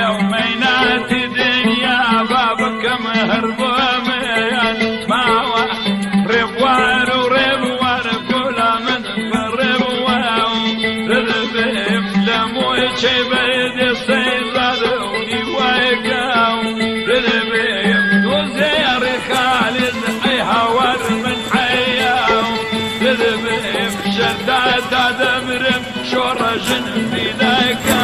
يومينات دنيا بابك مهربوم ماوى ربوان وربوان كل من فربوان ربيم لمو شبيد السيد ونوايقاو ربيم وزير خالد حيهور من حياو ربيم شداد دمرم شورجن بدايكا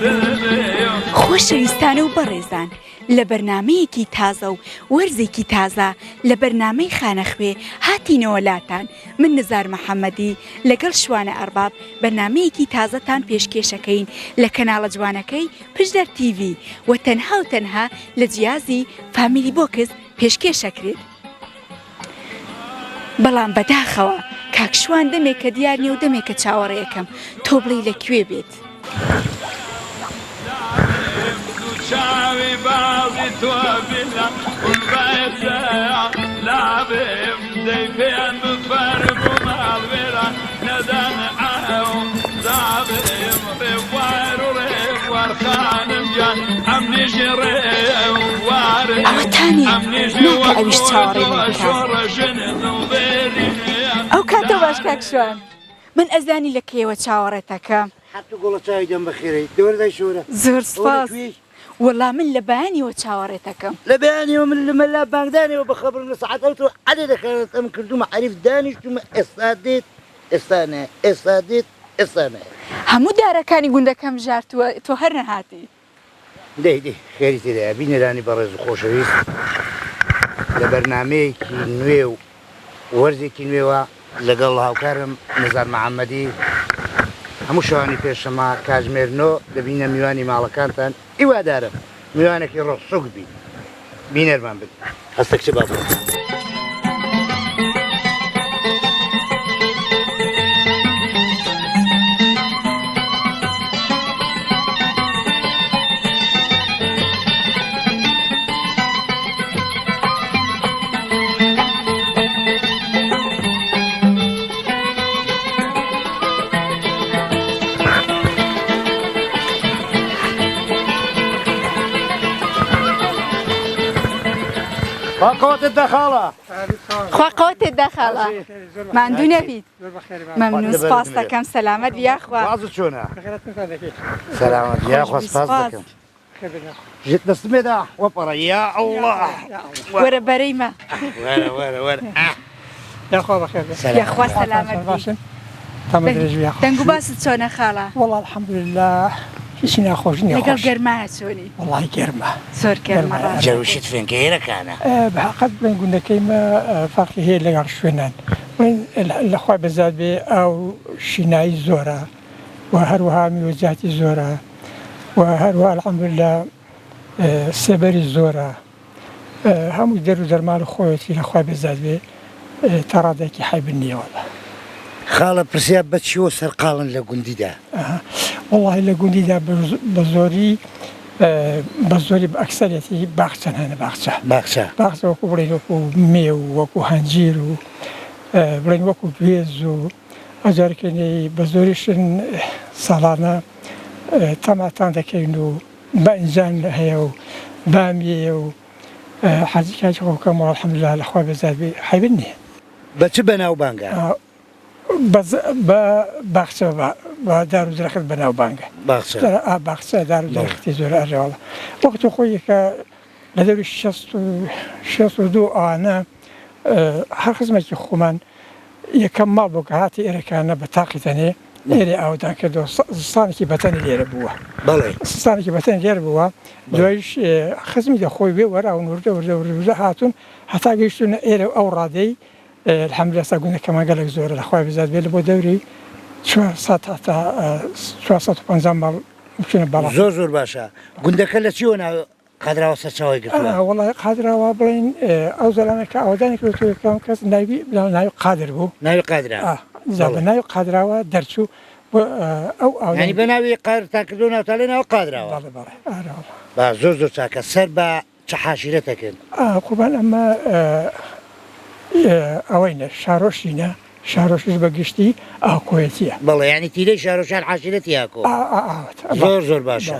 ربيم خۆشەویستانە و بەڕێزان لە بەرنمەیەکی تازە و وەرزێکی تازە لە بەرنمەی خانەخوێ هاتینەوە لاتان من نزار محەممەدی لەگەڵ شوانە ئەرباب بەرنمەیەکی تازەتان پێشکێشەکەین لە کەناڵە جوانەکەی پشدەر تیڤ و تەنها و تەنها لە جیازی فامیلی بۆکس پێشکێشەکرێت بەڵام بەداخەوە کاکشوان دەمێکە دیار نیە و دەمێکە چاوەڕێیەکەم تۆ بڵێ لەکوێ بێت شاوي بعضي توابلا والبيساع لعبهم دايفين بفرق ومعبرة ندان عاهم لعبهم رفوار ورفوار خانم جان عمني جريم وارم عمني جوك وشورجن نوبيري ئەو کاتە باش کاکشوان من ئەزانی لە کێوە چاوەڕێتەکەم حتى قولة چاوی دەم بەخێرەی دەوەردای شۆرە زۆر سپاس وەڵام من لە بەیانیەوە چاوەڕێتەکەم لە بەیانیەوە من لە مەلا بانگدانەوە بە خەبر لە سەعات ئەوتۆ عەدێ دەکەوێت ئەم کردومە عەریف دانیشتومە ئێستا دێت ئێستانە ئێستا دێت ئێستانە هەموو دارەکانی گوندەکەم ژارتووە تۆ هەر نەهاتی دەی خێری تێدایە بینێرانی بەڕێز و خۆشەویست لە بەرنمەیەکی نوێ و وەرزێکی نوێوە لەگەڵ هاوکارم نزار محەممەدی هەموو شەوانی پێشەما کاتژمێرنەوە دەبینە میوانی ماڵەکانتان هیوادارم میوانێکی ڕۆسوک بی بینەرمان بن هەستە کچە با بڕۆ خواقەوەتت دەخاڵە خواقەوەتت دەخاڵە ماندوو نەبیت مەمنون سپاس دەکەم سەلامەت یاخوا بازت چۆنە سەلامەت یاخوا سپاس دەکەم ژێت دەستمێدا وەپەڕە یا ئەڵڵا وەرە بەرەیمە وەرە یاخوا بەخێر یاخوا سەلامەت باشن تەمە درێژی یاخوا دەنگ و باست چۆنە خاڵە وەڵا الحەمدولله هیچی ناخۆش نییە لەگەڵ گەرمایە چۆنی وەڵای گەرمە زۆر گەرمە جەروشت فێنکەیرەکانە بەحەقەت بڵێن گوندەکەیمە فەرقی هەیە لەگەڵ شوێنان لەخوای بەزاد بێ ئەو شینایی زۆرە و هەروەها میوەجاتی زۆرە و هەروەها الحەمدولله سێبەری زۆرە هەموو دەر و دەرمان و خۆیەتی لەخوای بەزاد بێ تا ڕادێکی حیبن نییە وەڵا خاڵە پرسیار بە چیوە سەرقاڵن لە گوندیدا والله لە گوندیدا بە زۆری بە ئەکسەرەتی باخچەن هەنە باخچە وەکو بڵێن وەکو مێ و وەکو هەنجیر و بڵێن وەکو گوێز و ئەجارکردنی بە زۆریشن ساڵانە تەماتان دەکەین و بەئینجان هەیە و بامیە و حەزیکاتی خۆکەم الحەمدولله لەخوا بەزاد بێ حیبن نییە بە چ بەناوبانگە بە باخچە بە دار و درەخت بەناوبانگە باخچە دار و دەرەختی زۆر ئەژەوەڵە وەختە خۆی کە لە دەوری 62 ئەوانە هەر خزمێکی خۆمان یەکەم ماڵ بۆ کە هاتی ئێرەکانە بە تاقی تەنێ ئێرە ئاودان کردەوە سستانێکی بەتەنی لێرە بووە سستانێکی بەتەنی لێرە بووە دوایش خزمی دەخۆی بێ وەراون وردە هاتوون هەتا گەیشتونە ئێرە ئەو ڕادەی الحەمدولله ئێستا گوندەکەمان گەلێک زۆرە لەخوای بەزاد بێت لە بۆ دەوری 450 ماڵ بچونە باڵا زۆر باشە گوندەکە لە چیوە قادراوە سەرچاوی گرتووە وەڵای قادراوە بڵێن ئەو زەلانەکە ئەوەدانی کردوەکەم کەس ناوی قادر بوو ناوی قادرا بە ناوی قادراوە دەرچوو ئەو ئەوانی بە ناوی قادرتان کردو ناوتالێ ناوە قادراوە زۆر چاکە سەر بە چه حاشیرەتەکەن قوربان ئەمە ئەوەینە شارۆشینە شارۆشش بەگشتی ئاکۆیەتیە بەڵێ ینی تیرەی شارۆشان حاشیرەتی ئاکۆ زۆر باشە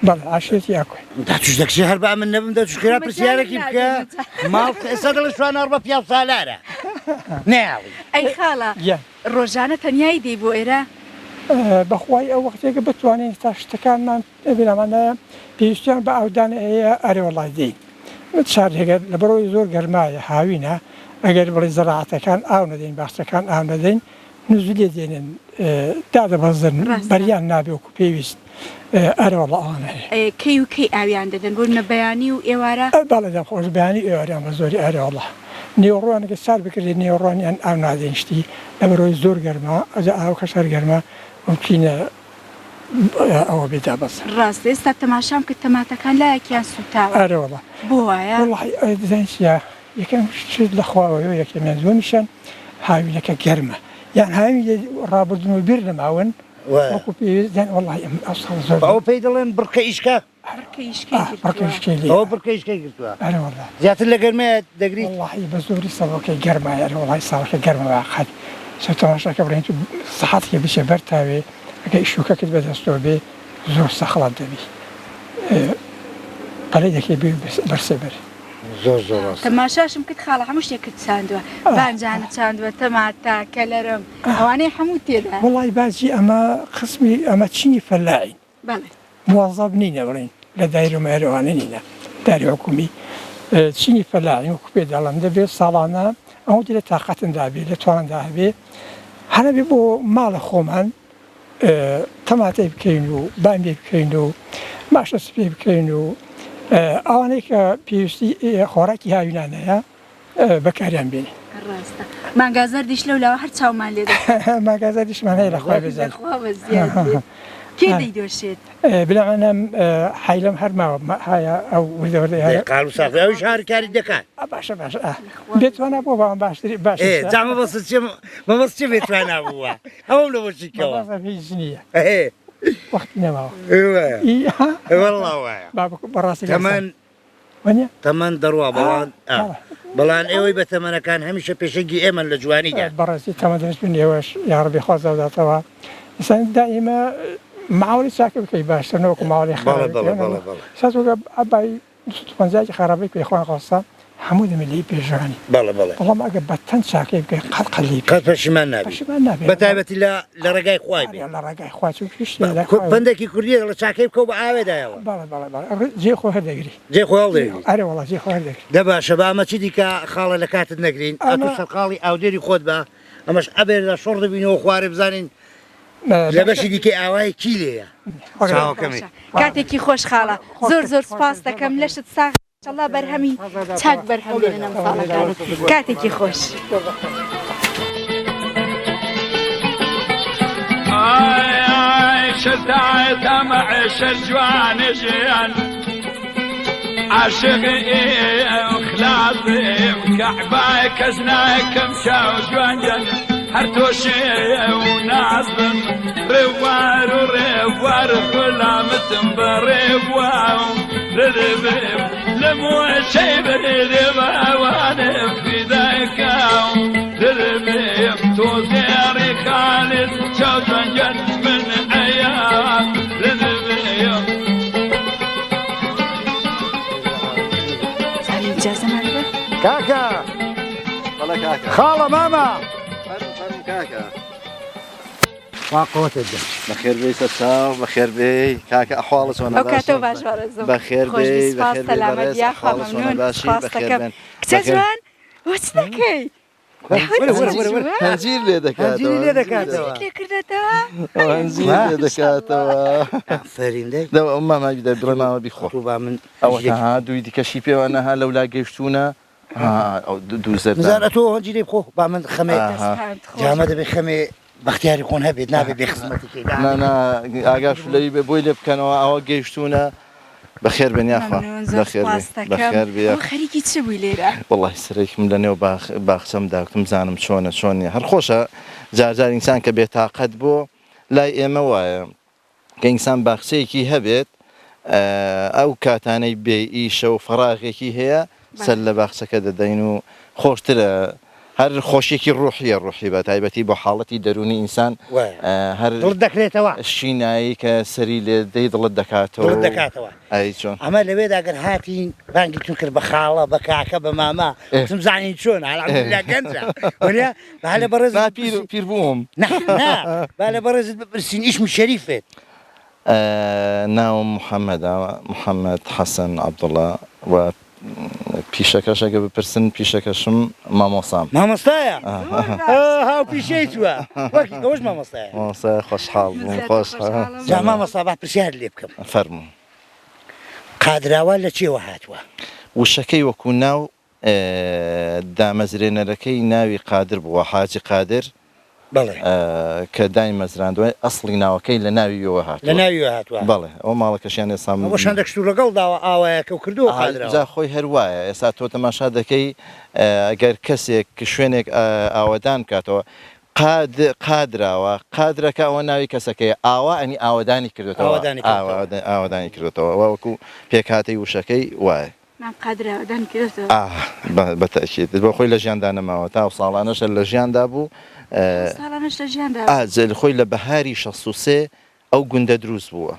بەڵێ عاشێتی یاکوێ داچوش دەکشی هەر بە من نەبم دەچوش خێرا پرسیارێکی بکە ماڵ ئێستا دەڵێ شوان هەڕ بە پیاو سالارە نێڵی ئەی خاڵە ڕۆژانە تەنیایی دەی بۆ ئێرە بەخوای ئەو وەختێکە بتوانین تا شتەکانمان بینامانە پێویستیان بە ئاودان هەیە ئەرێ وڵای دەین شارێگەر لە بەرەوەی زۆر گەرمایە هاوینە ئەگەر بڵێ زەراعەتەکان ئاو نەدەین باخچەکان ئاو نەدەین نزولێ دێنن دادەبەزن بەریان نابێ وەکو پێویست ئەرێوەڵە ئەوانە هەیە کەی و کەی ئاویان دەدەن بۆ نەبەیانی و ئێوارە باڵێ دەم خۆش بەیانی ئێوەریان بە زۆری ئەرێوەڵە نێوڕوانەکە سار بکردێت نێوڕوانیان ئاو نادەین شتی لە بەرەوەی زۆر گەرما ئەجا ئاو کە شار گەرما ممکنە ئەوە بێدا بەسن ڕاست ئێستا تەماشام کرد تەماتەکان لایەکیان سوتاوە ئەرێوەڵە بۆ وایە وڵی دەزانسیە یەکەم شت لە خواوەوە یەکەمیان زۆمیشان هاوینەکە گەرمە یان هاوی ڕابردن و بیر لەماون وەکو پێویستیان وڵی ئەسڵ زۆر ئەوە پێی دەڵێن بڕکە ئیشکە ئەوە بڕکە ئیشکەی گرتووە ئەرێوەڵە زیاتر لە گەرمەیە دەگریت وڵی بە زۆری سەڵۆکەی گەرمایە وڵی ساڵەکە گەرمەوە خەت تەماشاکە بڕێن تو سەحاتێ بچێ بەرتاوێ ئەگە ئیشوکەکەت بەدەستەوە بێ زۆر سەخڵات دەبی قەڵی دەکەی بێ بەرسەبەر زۆر زۆر تەماشاشم کرد خاڵە هەموو شتێکت چاندووە بانجانە چاندووە تەماتە کەلەرم ئەوانەی هەموو تێدا وڵی باجی ئەمە خسمی ئەمە چینی فەلاعین موازەب نینە بڵێن لە دایرۆمەرەوانە نینە داری حکومی چینی فەلاعین وەکو پێ دەڵم دەبێت ساڵانە ئەو لە تااقەتندا بێ لە تواندا هەبێ هەرەبێ بۆ ماڵە خۆمان تەماتەی بکەین و بامبێ بکەین و ماشە سپێ بکەین و ئەوانەی کە پێویستی خۆراکی هاوینانەیە بەکاریان بێنی ڕاستە ماگازار دیش لەولاوە هەر چاومان لێ ماگازار دیشمان هەیە لەخوا بێزار کێ دەیدۆشێت بلامانم حیلم هەرماوە هەیە ئەو وردەوەردە قال و ساقی ئەوش هەرکاری دەکات باشە باشە بێتوانە بۆ باوان باشتری باش جامە بەس چێ بێتوانە بووە ئەوم لە بۆچیکەوە هیچ نییە وەختی نەماوە بەڕاستی تەمەەن دەڕوا بەڵان ئێوەی بە تەمەنەکان هەمیشە پێشەنگی ئێمە لە جوانیدا بەڕاستی تەمە دەستبن ئێوەش یاڕبی خوازەداتەوە ئسان دائیمە معاوری چاکە بکەی باشتر نەوەکو ماوەڵی خاڵەکە ئەبای 50 خراپەی پێخوان خۆستا هەموو دەمەلی پێژانی بەڵام ئەگە بەتەن چاکەی بکەی قەلی قەت پەشیمان نابێت بەتایبەتی لە ڕێگای خوای بێ لە ڕێگای خوا بەندێکی کوردیە لە چاکەی بکەو بە ئاوێدایەوە جێ خۆ هەردەگری جێ خۆ هەڵدەگری ئەرێ وڵات جێ خۆ هەردەگری دە باشە بامە چی دیکە خاڵە لە کاتت نەگرین ئەتو سەرقاڵی ئاودێری خۆت بە ئەمەش ئەبێت لە شۆڕ دەبینەوە خوارێ بزانین لە بەشی دیکەی ئاوای کی لێیە کاتێکی خۆش خاڵە زۆر زۆر سپاس دەکەم لەشت ساغ الله بەرهەمی چاک بەرهەم لێنە ساڵەکان کاتێکی خۆش شتاعت معيش الجوان جيان عاشق وخلاصي وكعباي كزناك مشاو جوان جن هرتوشي وناصم روار وريوار ظلامتم بريوار رذبيب لمو شيب رذبا وانا في ذاك رذبيب توزيري خالد شاو جوان جن من ايام رذبيب اجازه نده كاكا والله كاكا خالة ماما فرم كاكا واقوة الدم بخير بي ستاو بخير بي كاكا أحوالك وانا باشا اوكاتو باش بارزم بخير بي بخير بي سلامت يا خا ممنون خواستكم كتجوان وش ذكي هنزير لي دكاتوا هنزير لي دكاتوا هنزير لي دكاتوا فرين دي لو أمه ما يقدر برنا بيخو طوبة من أو ها دويدي كشيبي وأنا لو لاقيشتونا أو دو زرتان زارتو هنجي لي بخو بعمل خمي جامد بخمي باختياري يكون هبيد نابي بخدمتي كده أنا أقاش لي بوي لب كانوا أو جيشتونا بخير بني أخوة بخير بي خريجي تسوي ليرة والله يسريك من لاني وباخسم داكم زانم شوني هالخوشة جار إنسان كبيتاقد بو لا إما وايا كإنسان باخسيكي هبيت أو كاتاني بي إيشة وفراغيكي هي سل باخسة كده دينو خوش ترى هەر خۆشیێکی ڕوحی بە تایبەتی بۆ حاڵەتی دەرونی ئینسان هەر دەکرێتەوە شینایی کە سەری لێ دەی دڵت دەکاتەوە ئەی چۆن ئەمە لەوێدا ئەگەر هاتین بانگیتون کرد بە خاڵە بە کاکە بە ماما تم زانین چۆن لا گەنجە با لە بەڕێز پیر بووم با لە بەڕێزت بپرسین ئیشم شەریفێت ناوم محەممەد حەسەن عەبدوڵڵا و پیشەکەش ئەگە بپرسن پیشەکەشم مامۆستایە هاو پیشەی تووە وەکی ئەوەش مامۆستایە خۆشحاڵ بووم خۆشحاڵ جا مامۆستا با پرسیار لێ بکەم فەرموو قادراوە لە چێوە هاتووە وشەکەی وەکو ناو دامەزرێنەرەکەی ناوی قادر بووە حاجی قادر بەڵێ کە دای مەزراندوە ئەسڵی ناوەکەی لە ناویەوە هاتووە لە ناویەوە هاتووە بەڵێ ئەو ماڵەکەشیان ئێستا بۆ شەندە کشت و لەگەڵ داوە ئاوایەکە و کردووە جا خۆی هەروایە ئێستا تۆ تەماشا دەکەی ئەگەر کەسێک شوێنێک ئاوەدان کاتەوە قادراوە قادرەکە ئەوە ناوی کەسەکەی ئاوا ئەنی ئاوەدانی کردوێتەوە ئاوەدانی کردوێتەوە وەکو پێکهاتەی وشەکەی وایە بەتەکیێت بۆ خۆی لە ژیاندا نەماوە تا ساڵانەشە لە ژیاندا بوو خۆی لە بەهاری 63 ئەو گوندە دروست بووە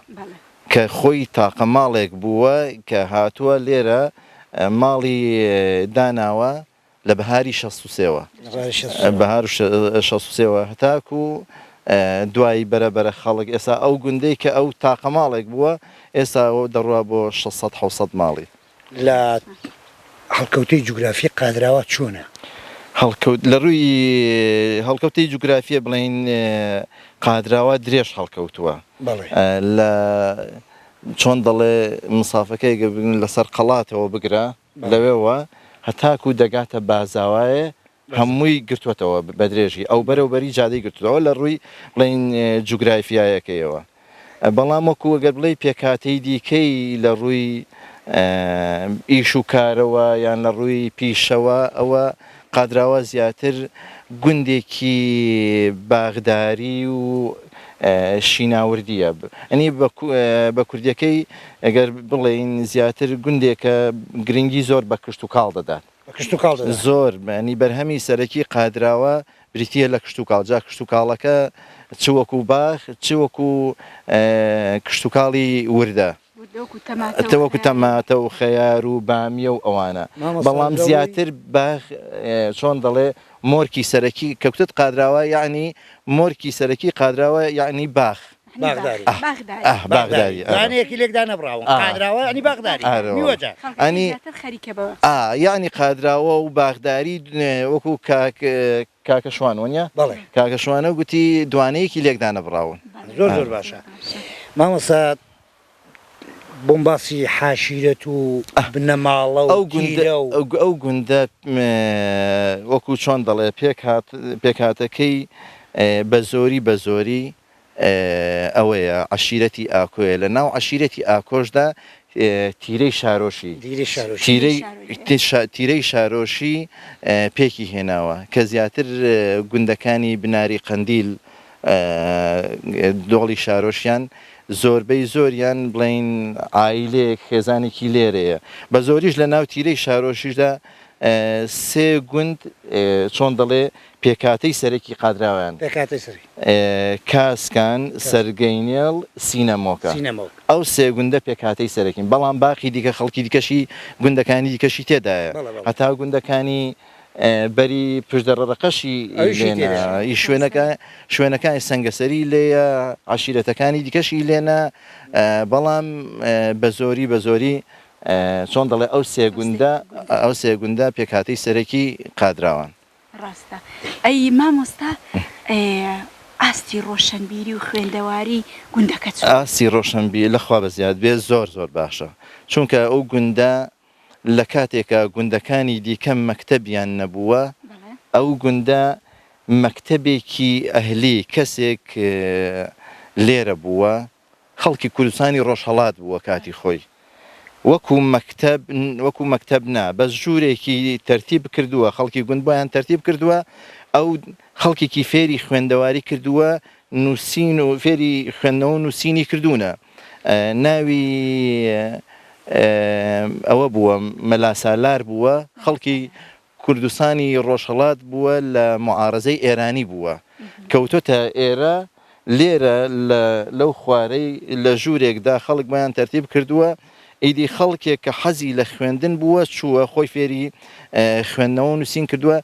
کە خۆی تاقە ماڵێک بووە کە هاتووە لێرە ماڵی داناوە لە بەهاری 63ەوە بەهار 63ەوە هەتاکو دوایی بەرەبەرە خەڵک ئێستا ئەو گوندەی کە ئەو تاقە ماڵێک بووە ئێستا ئەو دەڕوا بۆ 600 ماڵی لە هەڵکەوتەی جوگرافی قادراوە چۆنە؟ لە ڕووی هەڵکەوتەی جوگرافیە بڵین قادراوە درێژ هەڵکەوتووە لە چۆن دەڵێ مسافەکەی لەسەر قەڵاتەوە بگرە لەوێەوە هەتاکو دەگاتە بازاوایە هەمووی گرتوێتەوە بە درێژی ئەو بەرەوبەری جادەی گرتوەوە لە ڕووی بڵین جوگرافیایەکەیەوە بەڵام وەکو ئەگەر بڵێ پێکاتەی دیکەی لە ڕووی ئیش و کارەوە یان لە ڕووی پیشەوە ئەوە قادراوە زیاتر گوندێکی باغداری و شیناوردیە ئەنی بە کوردیەکەی ئەگەر بڵێین زیاتر گوندێکە گرنگی زۆر بە کشت و کاڵ دەدات زۆر ئەنی بەرهەمی سەرەکی قادراوە بریتە لە کشت و کاڵ جا کشت و کاڵەکە چ وەکو باخ چ وەکو کشت و کاڵی وردە وەکو تەماتە و خەیار و بامیە و ئەوانە بەڵام زیاتر باخ چۆن دەڵێ مۆرکی سەرەکی کەوتت قادراوە یعنی مۆرکی سەرەکی قادراوە یعنی باخ باغداریەکی لێکدا نەبراون قادراوە ئەنی باغداری یعنی قادراوە و باغداری وەکو کاکە شوان وەنیە کاکە شوانە گوتی دوانەیەکی لێکدا نەبراون زۆر باشە مامۆستا بۆم باسی حاشیرەت و بنەماڵە و ئەو گوندە وەکو چۆن دەڵێ پێکهاتەکەی بە زۆری ئەوەیە عەشیرەتی ئاکۆیە لە ناو عەشیرەتی ئاکۆشدا تیرەی شارۆشی تیرەی شارۆشی پێکی هێناوە کە زیاتر گوندەکانی بناری قەندیل دۆڵی شارۆشیان زۆربەی زۆریان بڵین ئایلێک خێزانێکی لێرەیە بە زۆریش لە ناو تیرەی شارۆشیشدا سێ گوند چۆن دەڵێ پێکاتەی سەرەکی قادراویان کاسکان سەرگەینێڵ سینەمۆکە ئەو سێ گوندە پێکاتەی سەرەکین بەڵام باقی دیکە خەڵکی دیکەشی گوندەکانی دیکەشی تێدایە هەتا گوندەکانی بەری پشدەڕەقەشی شوێنەکانی سەنگەسەری لێیە عەشیرەتەکانی دیکەشی لێنە بەڵام بە زۆری چۆن دەڵێ ئەو سێ گوندە پێکاتەی سەرەکی قادراوان ڕاستە ئەی مامۆستا ئاستی ڕۆشنبیری و خوێندەواری گوندەکە ئاستی ڕۆشنبیری لەخوا بە زیاد بێ زۆر باشە چونکە ئەو گوندە لە کاتێکە گوندەکانی دیکەم مەکتەبیان نەبووە ئەو گوندە مەکتەبێکی ئەهلی کەسێک لێرە بووە خەڵکی کوردستانی ڕۆژهەڵات بووە کاتی خۆی وەکو مەکتەب نا بەس ژوورێکی تەرتیب کردووە خەڵکی گوند بۆیان تەرتیب کردووە ئەو خەڵکێکی فێری خوێندەواری کردووە نووسین و فێری خوێندنەوە نووسینی کردوونە ناوی ئەوە بووە مەلاسالار بووە خەڵکی کوردستانی ڕۆژهەڵات بووە لە معارەزەی ئێرانی بووە کەوتۆتە ئێرە لێرە لەو خوارەی لە ژوورێکدا خەڵکمان تەرتیب کردووە ئیدی خەڵکێک کە حەزی لە خوێندن بووە چووە خۆی فێری خوێندنەوە نووسین کردووە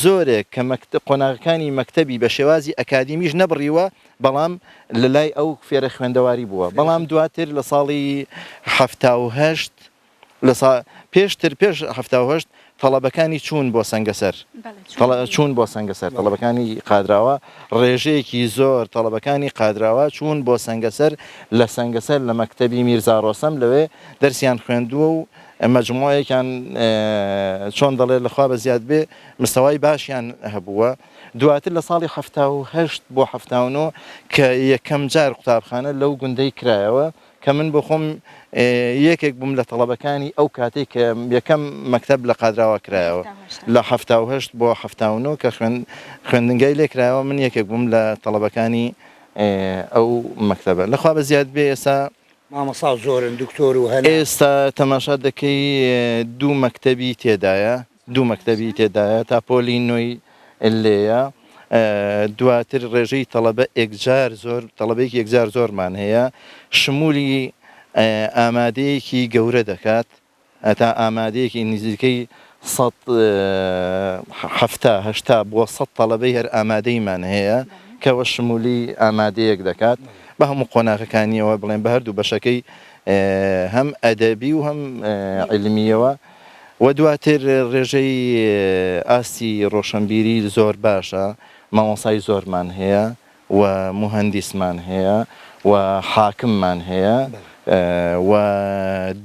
زۆرێک کە قۆناغەکانی مەکتەبی بە شێوازی ئەکادمیش نەبڕیوە بەڵام لە لای ئەو فێرە خوێندەواری بووە بەڵام دواتر لە ساڵی 1970 پێشتر پێش 1970 تەڵەبەکانی چوون بۆ سەنگەسەر چوون بۆ سەنگەسەر تەڵەبەکانی قادراوە ڕێژەیەکی زۆر تەڵەبەکانی قادراوە چوون بۆ سەنگەسەر لە سەنگەسەر لە مەکتەبی میرزا ڕۆستەم لەوێ دەرسیان خوێندووە و مەجموعەیەکیان چۆن دەڵێ لەخوا بە زیاد بێ مستەوای باشیان هەبووە دواتر لە ساڵی 1970 بۆ 1970 کە یەکەم جار قوتابخانە لەو گوندەی کرایەوە کە من بۆ خۆم یەکێک بووم لە تەڵەبەکانی ئەو کاتێک کە یەکەم مەکتەب لە قادراوە کرایەوە لە 1970 بۆ 1970 کە خوێندنگای لێکرایەوە من یەکێک بووم لە تەڵەبەکانی ئەو مەکتەبە لەخوا بە زیاد بێ ئێستا مامەسا زۆرن دکتۆر و هەنا ئێستا تەماشا دەکەی دوو مەکتەبی تێدایە تا پۆلی نوۆی لێیە دواتر ڕێژەی تەڵەبە تەڵەبەیەکی یەکجار زۆرمان هەیە شمولی ئامادەیەکی گەورە دەکات تا ئامادەیەکی نزیکەی 1970 بۆ 100 تەڵەبەی هەر ئامادەیمان هەیە کەەوە شمولی ئامادەیەک دەکات بە هەموو قۆناغەکانیەوە بڵێن بە هەردوو بەشەکەی هەم ئەدەبی و هەم علمیەوە و دواتر ڕێژەی ئاستی ڕۆشنبیری زۆر باشە مامۆسای زۆرمان هەیە و موهەندیسمان هەیە و حاکممان هەیە و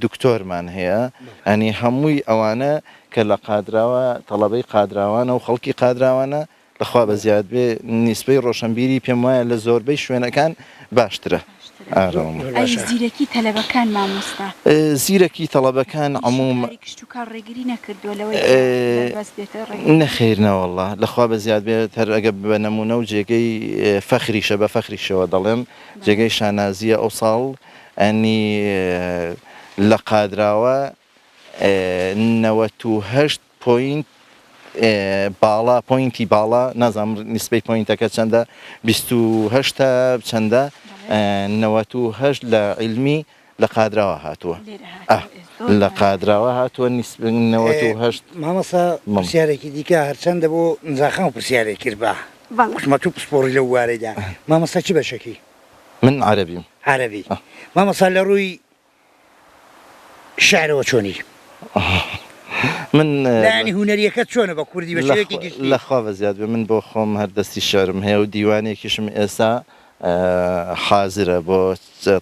دکتۆرمان هەیە ئەنی هەمووی ئەوانە کە لە قادراوە تەڵەبەی قادراوانە و خەڵکی قادراوانە لەخوا بە زیاد بێ نیسبەی ڕۆشنبیری پێم وایە لە زۆربەی شوێنەکان باشترە زیرەکی تەلەبەکان مامۆستا زیرەکی تەڵەبەکان عموم ڕێگری نەکردووە لەوەی نەخێرنەوەله لەخوا بە زیاد بێت هەر ئەگە بە نمونە و جێگەی فەخریشە بە فەخریشەوە دەڵێم جێگەی شانازیە ئەو ساڵ ئەنی لە قادراوە 98 پۆینت باڵا پۆینتی باڵا نازانم نیسبەی پۆینتەکە چەندە 28 چەندە 98 لە علمی لە قادراوە هاتووە لە قادراوە هاتووە 98 مامەسا پرسیارێکی دیکە هەرچەندە بۆ نزاخان و پرسیارێک کرد بە قسمەت و پسپۆری لەو وارەیدا مامەسا چی بەشەکی من عەرەبیم عەرەبی مامەسا لە ڕووی شعرەوە چۆنی من لانی هونەریەکەت چۆنە بە کوردی بە شێوەیەکی گشتی لەخوا بە زیاد بێ من بۆ خۆم هەر دەستی شەرم هەیە و دیوانێکیشم ئێستا حازرە بۆ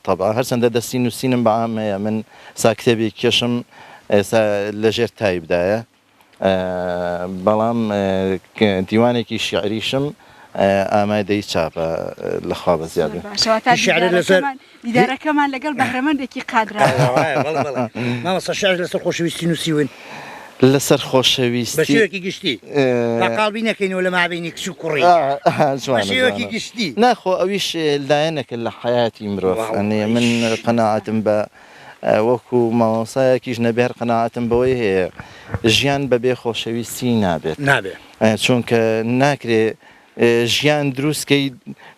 تەبع هەرچەندە دەستی نووسینم بەعام هەیە من سا کتێبی کێشم ئێستا لەژێر تایبدایە بەڵام دیوانێکی شیعریشم ئامادەی چاپە لەخوا بە زیاد بێ دیدارەکەمان لەگەڵ بەهرەمەندێکی قادراوە مامەسا شعر لەسەر خۆشەویستی نووسیون لەسەر خۆشەویستی بە شێوەکی گشتی قاڵبی نەکەینەوە لە مابینی کچ و کوڕی بە شێوەکی گشتی ناخۆ ئەویش لایەنەکە لە حیاتی مرۆڤ ئەنێ من قەناعەتم بە وەکو مامۆسایەکیش نەبێ قەناعەتم بەوەی هەیە ژیان بەبێ خۆشەویستی نابێت چونکە ناکرێ ژیان دروستکەی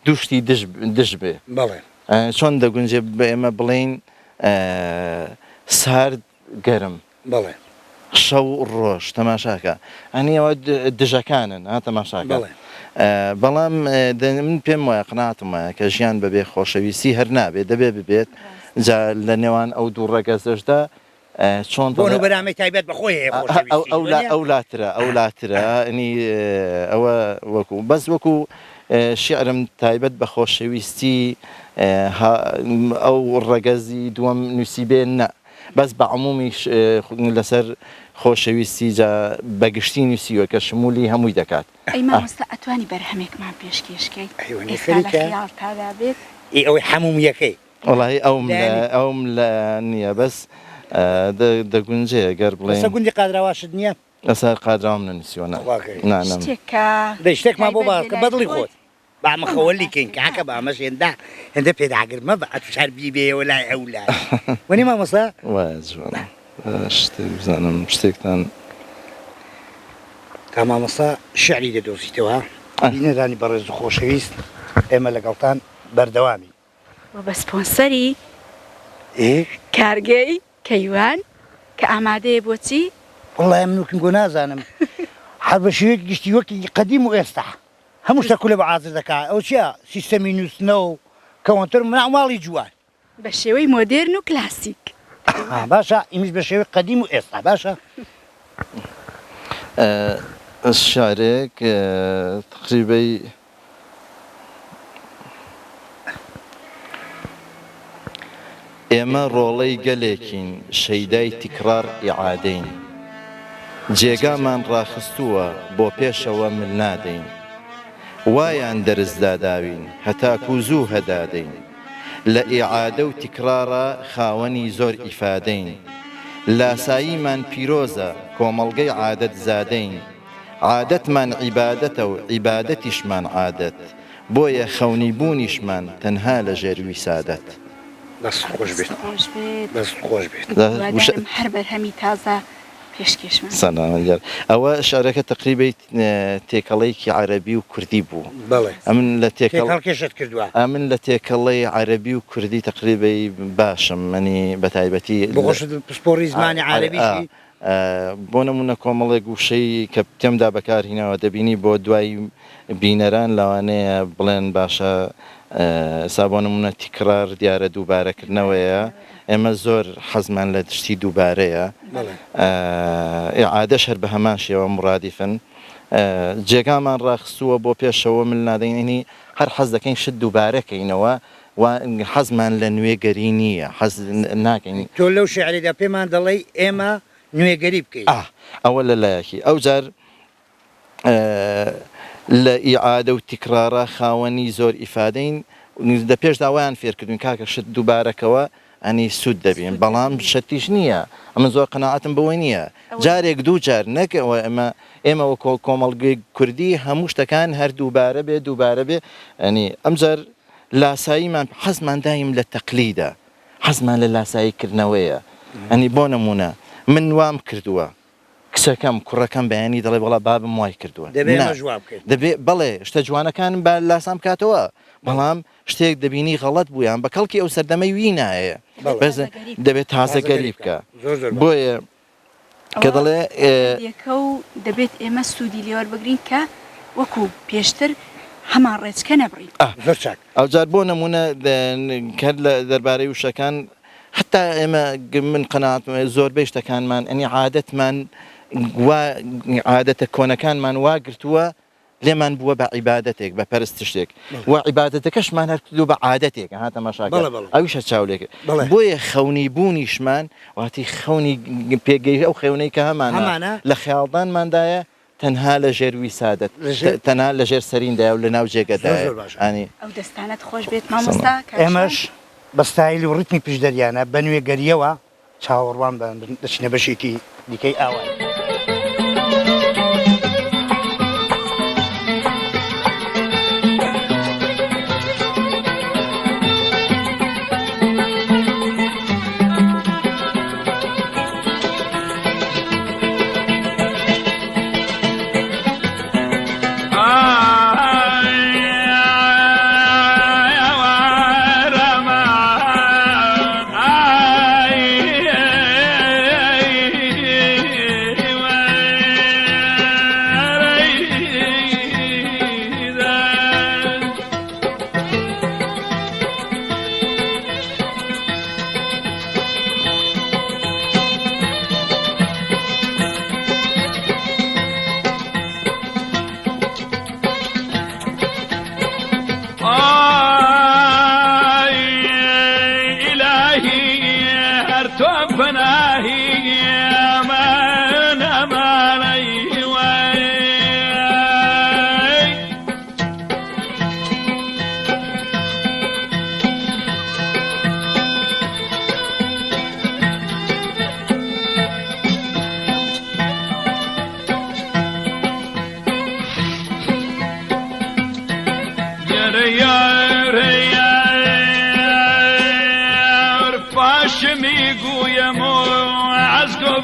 دوشتی دژ بێ چۆن دەگونجێ بە ئێمە بڵین سارد گەرم شەو ڕۆژ تەماشاکە ئەنیەوە دژەکانن تەماشاکە بەڵام من پێم وایە قەناعەتم وایە کە ژیان بەبێ خۆشەویستی هەر نابێت دەبێ ببێت جا لە نێوان ئەو دوو ڕەگەزەشدا چۆن بەرنامەی تایبەت بەخۆی ئەو لاترە ئەنی ئەوە وەکو بەس وەکو شیعرم تایبەت بە خۆشەویستی ئەو ڕەگەزی دووەم نووسیبێ نە بەس بە عمومیش لەسەر خۆشەویستی جا بەگشتی نووسیوە کە شمولی هەمووی دەکات ئەی مامۆستا ئەتوانی بەرهەمێکمان پێشکەشکەی ئێستا لە خەیاڵ تادا بێت ئەوەی هەموم یەکەی وڵی ئەوم لە نییە بەس دەگونجێ گەر بڵێ گوندی قادراواشت نییە لەسەر قادراوم نەنووسیوە شتێکمان بۆ باکە بەدڵی خۆت بامە خەوەلیکەین کاکە بامەش هێندە پێداگرمە بە ئەتوشار بیبێەوە لای ئەو لای وەنی مامۆستا وایە جوانە شتێک بزانم شتێکتان کامامەسا شعری دەدۆزیتەوە بینەرانی بەڕێز و خۆشەویست ئێمە لەگەڵتان بەردەوامی بە سپۆنسەری کارگەی کەیوان کە ئامادەیە بۆچی؟ وڵای منوکم گۆ نازانم هەر بە شێوەیەکی گشتی وەکی قەدیم و ئێستا هەموو شتە کولە بە عازر دەکات ئەو چییە سیستەمی نووسنەوە و کەوەنتر مناڵی جوان بە شێوەی مۆدێرن و کلاسیک باشە ئیمیش بە شێوەی قەدیم و ئێستا باشە شارێک تقریبەی ئێمە ڕۆڵەی گەلێکین شەیدای تیکرار ئیعادەین جێگامان ڕاخستووە بۆ پێشەوە مل نادەین وایان دەرزداداوین هەتاکو زوو هەدادەین لە ئیعادە و تیکرارە خاوەنی زۆر ئیفادەین لاساییمان پیرۆزە کۆمەڵگەی عادەت زادەین عادەتمان عیبادەتە و عیبادەتیشمان عادەت بۆیە خەونی بوونیشمان تەنها لە ژێروی سادەت دەست خۆش بێت دەست خۆش بێت هەر بەرهەمی تازە پێشکەشمان سەلامەت ئەوە شارەکە تقریبەی تێکەڵەیەکی عەرەبی و کوردی بوو ئەمن لە تێکەڵکێشت کردووە ئەمن لە تێکەڵەی عەرەبی و کوردی تقریبەی باشم منی بەتایبەتی بۆخۆشت پسپۆڕی زمانی عەرەبیشی بۆ نمونە کۆمەڵێک وشەی کە تێمدا بەکارهینەوە دەبینی بۆ دوای بینەران لەوانەیە بڵێن باشە سابۆنمونە تیکرار دیارە دووبارەکردنەوەیە ئێمە زۆر حەزمان لە تشتی دووبارەیە عادەش هەر بە هەمان شێوە مڕادیفن جێگامان ڕاخستووە بۆ پێشەوە مل نادەینی هەر حەز دەکەین شت دووبارەکەینەوە و حەزمان لە نوێگەری نییە حەز ناکەین تۆ لەو شعریدا پێمان دەڵێ ئێمە نوێگەری بکەین ئەوە لە لایەکی ئەو جار لە ئیعادە و تیکرارە خاوەنی زۆر ئیفادەین دە پێش داوایان فێرکردوین کاکە شت دووبارەکەوە ئەنی سوود دەبین بەڵام شتیش نییە ئەمە زۆر قەناعەتم بەوەی نییە جارێک دوو جار نەکەوە ئێمەوە کۆمەڵگەی کوردی هەموو شتەکان هەر دووبارە بێ دووبارە بێ ئەنی ئەم جار لاساییمان حەزمان دایم لە تەقلیدە حەزمان لە لاساییکردنەوەیە ئەنی بۆ نمونە من وام کردووە کچەکەم کوڕەکەم بەیانی دەڵێ وڵا بابم وای کردووە دەبێ بەڵێ شتە جوانەکان بە لاسام کاتەوە بەڵام شتێک دەبینی غەڵەت بوویان بە کەڵکی ئەو سەردەمەی وی نایە دەبێت تازەگەری بکە بۆیە کە دەڵێ دەبێت ئێمە سوودی لێوەربگرین کە وەکو پێشتر هەمان ڕێچکە نەبڕین ئەو جار بۆ نمونە کە لە دەربارەی وشەکان حتا ئێمە من قەناعەت زۆربەی شتەکانمان ئەنی عادەتمان عادەتە کۆنەکانمان واگرتووە لێمان بووە بە عیبادەتێک بە پەرست شتێک و عیبادەتەکەشمان هەر کردو بە عادەتێک هاتە مەشاکە ئەویشە چاولێک بۆیە خەونی بوونیشمان واتی خەونی پێگەی ئەو خێونەی کە هەمانە لە خەیاڵدانماندایە تەنها لە ژێروی سادەت تەنها لە ژێر سەریندایە و لە ناو جێگەدایە ئەو دەستانت خۆش بێت مامۆستا ئێمەش بە ستایلی و ڕیتمی پشدەریانە بە نوێگەریەوە چاوەڕوان دەچینە بەشێکی دیکەی ئاوای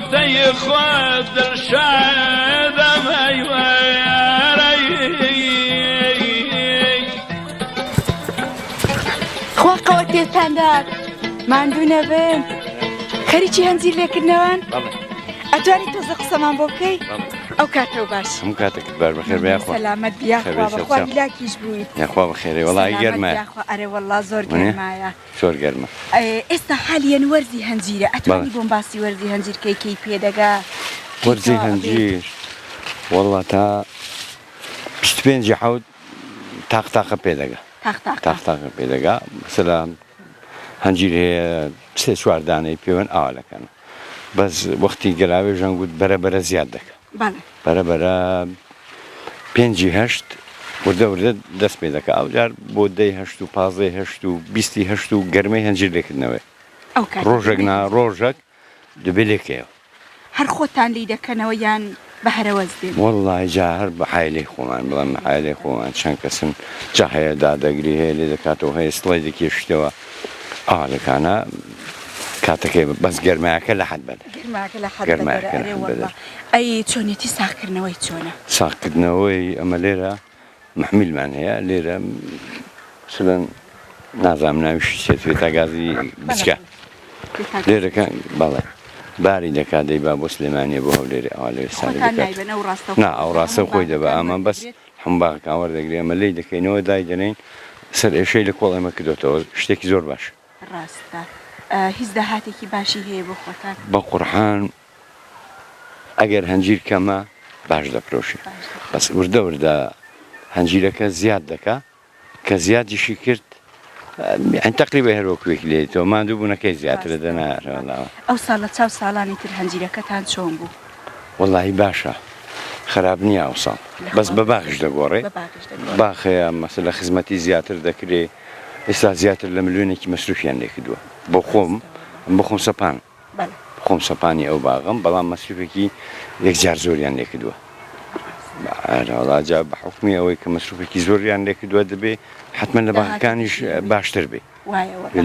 وقتي خذ الشاد ما خوا قەوەتێتان داد ماندوو نەبن خەریکی هەنجیر لێکردنەوەن ئەتوانی تۆزە قسەمان بۆ بکەی ئەو کاتەوە باش هەموو کاتێک بەر بەخێر بەیاخوا سەلامەت بیاخوا بەخوا بیلاکیش بوویت یاخوا بەخێرێ وەڵای گەرمایە ئەرێ وەڵا زۆر گەرمایە زۆر گەرمە ئێستا حالیەن وەرزی هەنجیرە ئەتوانی بۆم باسی وەرزی هەنجیر کەی پێدەگا وەرزی هەنجیر وەڵا تا 25 حەوت تاقتاقە پێدەگا تاقتاقە پێدەگا مثلا هەنجیر هەیە 3-4 دانەی پێوەن ئاوالەکەن بەس وەختی گەلاوێ ژەنگوت بەرەبەرە زیاد دەکە بەرەبەرە 5-8 وردە دەست پێ دەکە ئەوجار بۆ 10 و 15 و 20 و گەرمەی هەنجیر لێکردنەوەی ڕۆژێک نا ڕۆژێک دەبێ لێکەوە هەر خۆتان لی دەکەنەوە یان بە هەرەوەز دێن وەڵڵای جا هەر بە حایلەی خۆمان بڵێن بە حایلەی خۆمان چەند کەسن جا هەیە دادەگری هەیە لێ دەکاتەوە هەیە سڵی دەکێشتەوە ئاوالەکانە کاتەکەی بەس گەرمایەکە لە حەد بەدە گەرمایەکە لە حەد بەدە ئەی چۆنێتی ساغکردنەوەی چۆنە ساغکردنەوەی ئەمە لێرە محمیلمان هەیە لێرە مثلەن نازانم ناویشی سێتوێتە گازی بچکە لێرەکە بەڵێ باری دەکات دەی با بۆ سلێمانیە بۆ هەولێرە ئەوە ساری دەکات نا ئەو ڕاستە خۆی دەبە ئەمە بەس هەموو باغەکان وەردەگرێ ئەمە لێی دەکەینەوە دای دەنین سەر ئێشەی لە کۆڵ ئەمە کردوێتەوە شتێکی زۆر باش ڕاستە هیچ داهاتێکی باشی هەیە بۆ خۆتان بە قورحان ئەگەر هەنجیر کەمە باش دەپرۆشی بەس وردە هەنجیرەکە زیاد دەکا کە زیادیشی کرد تقریبا هەروەکوێکی لێتەوە ماندوو بوونەکەی زیاترە دەناڕەوەڵاوە ئەو ساڵ لە چاو ساڵانی تر هەنجیرەکەتان چۆن بوو وەڵاهی باشە خراپ نییە ئەو ساڵ بەس بە باخش دەگۆڕێ باخەیە مەسە لە خزمەتی زیاتر دەکرێ ئێستا زیاتر لە ملیۆنێکی مەسروفیان لێ کردووە بۆ خۆم سەپان خۆم سەپانی ئەو باغم بەڵام مەسروفێکی یەکجار زۆریان لێ کردووە ئەوڵاجا بە حکمی ئەوەی کە مەسروفێکی زۆریان لێ کردووە دەبێ حتمما لە باغەکانیش باشتر بێ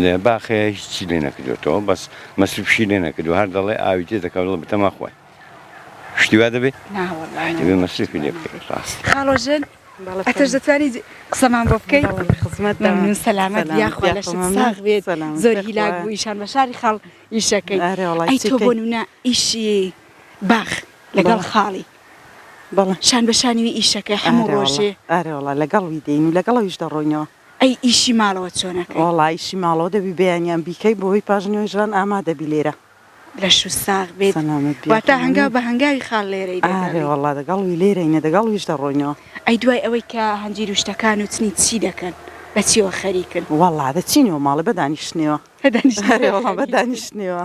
لە باخەیە هیچی لێ نەکردوێتەوە بەس مەسروفشی لێ نەکردو هەر دەڵێ ئاوی تێ دەکەوڵ بتەما خۆی شتیوا دەبێت دەبێ مەسروفی لێ بکەیت ڕاست خاڵۆژن ئەتەش دەتوانیت قسەمان بۆ بکەیت مەمنون سەلامەت یاخوا لەشت ساغ بێت زۆر هیلاک بوو ئیشان بە شاری خاڵ ئیشەکەی ئەی تۆ بۆ نمونە ئیشی باخ لەگەڵ خاڵی شان بەشانیوی ئیشەکەی هەموو ڕۆژێ ئارێوەڵا لەگەڵی دێن و لەگەڵەویش دەڕۆینەوە ئەی ئیشی ماڵەوە چۆنەکەی وەڵای ئیشی ماڵەوە دەبی بەیانیان بیکەی بۆی پاژنەوەی ژان ئامادەبی لێرە لەش و ساغ بێت واتە هەنگاو بە هەنگاوی خاڵ لێرەی ئارێوەڵا دەگەڵوی لێرەینە دەگەڵویش دەڕۆینەوە ئەی دوای ئەوەی کە هەنجیر و شتەکان و چنی چی دەکەن بەچیەوە خەریکن وەڵا دەچینەوە ماڵە بەدانیشتنەوە بەدانیشتنەوە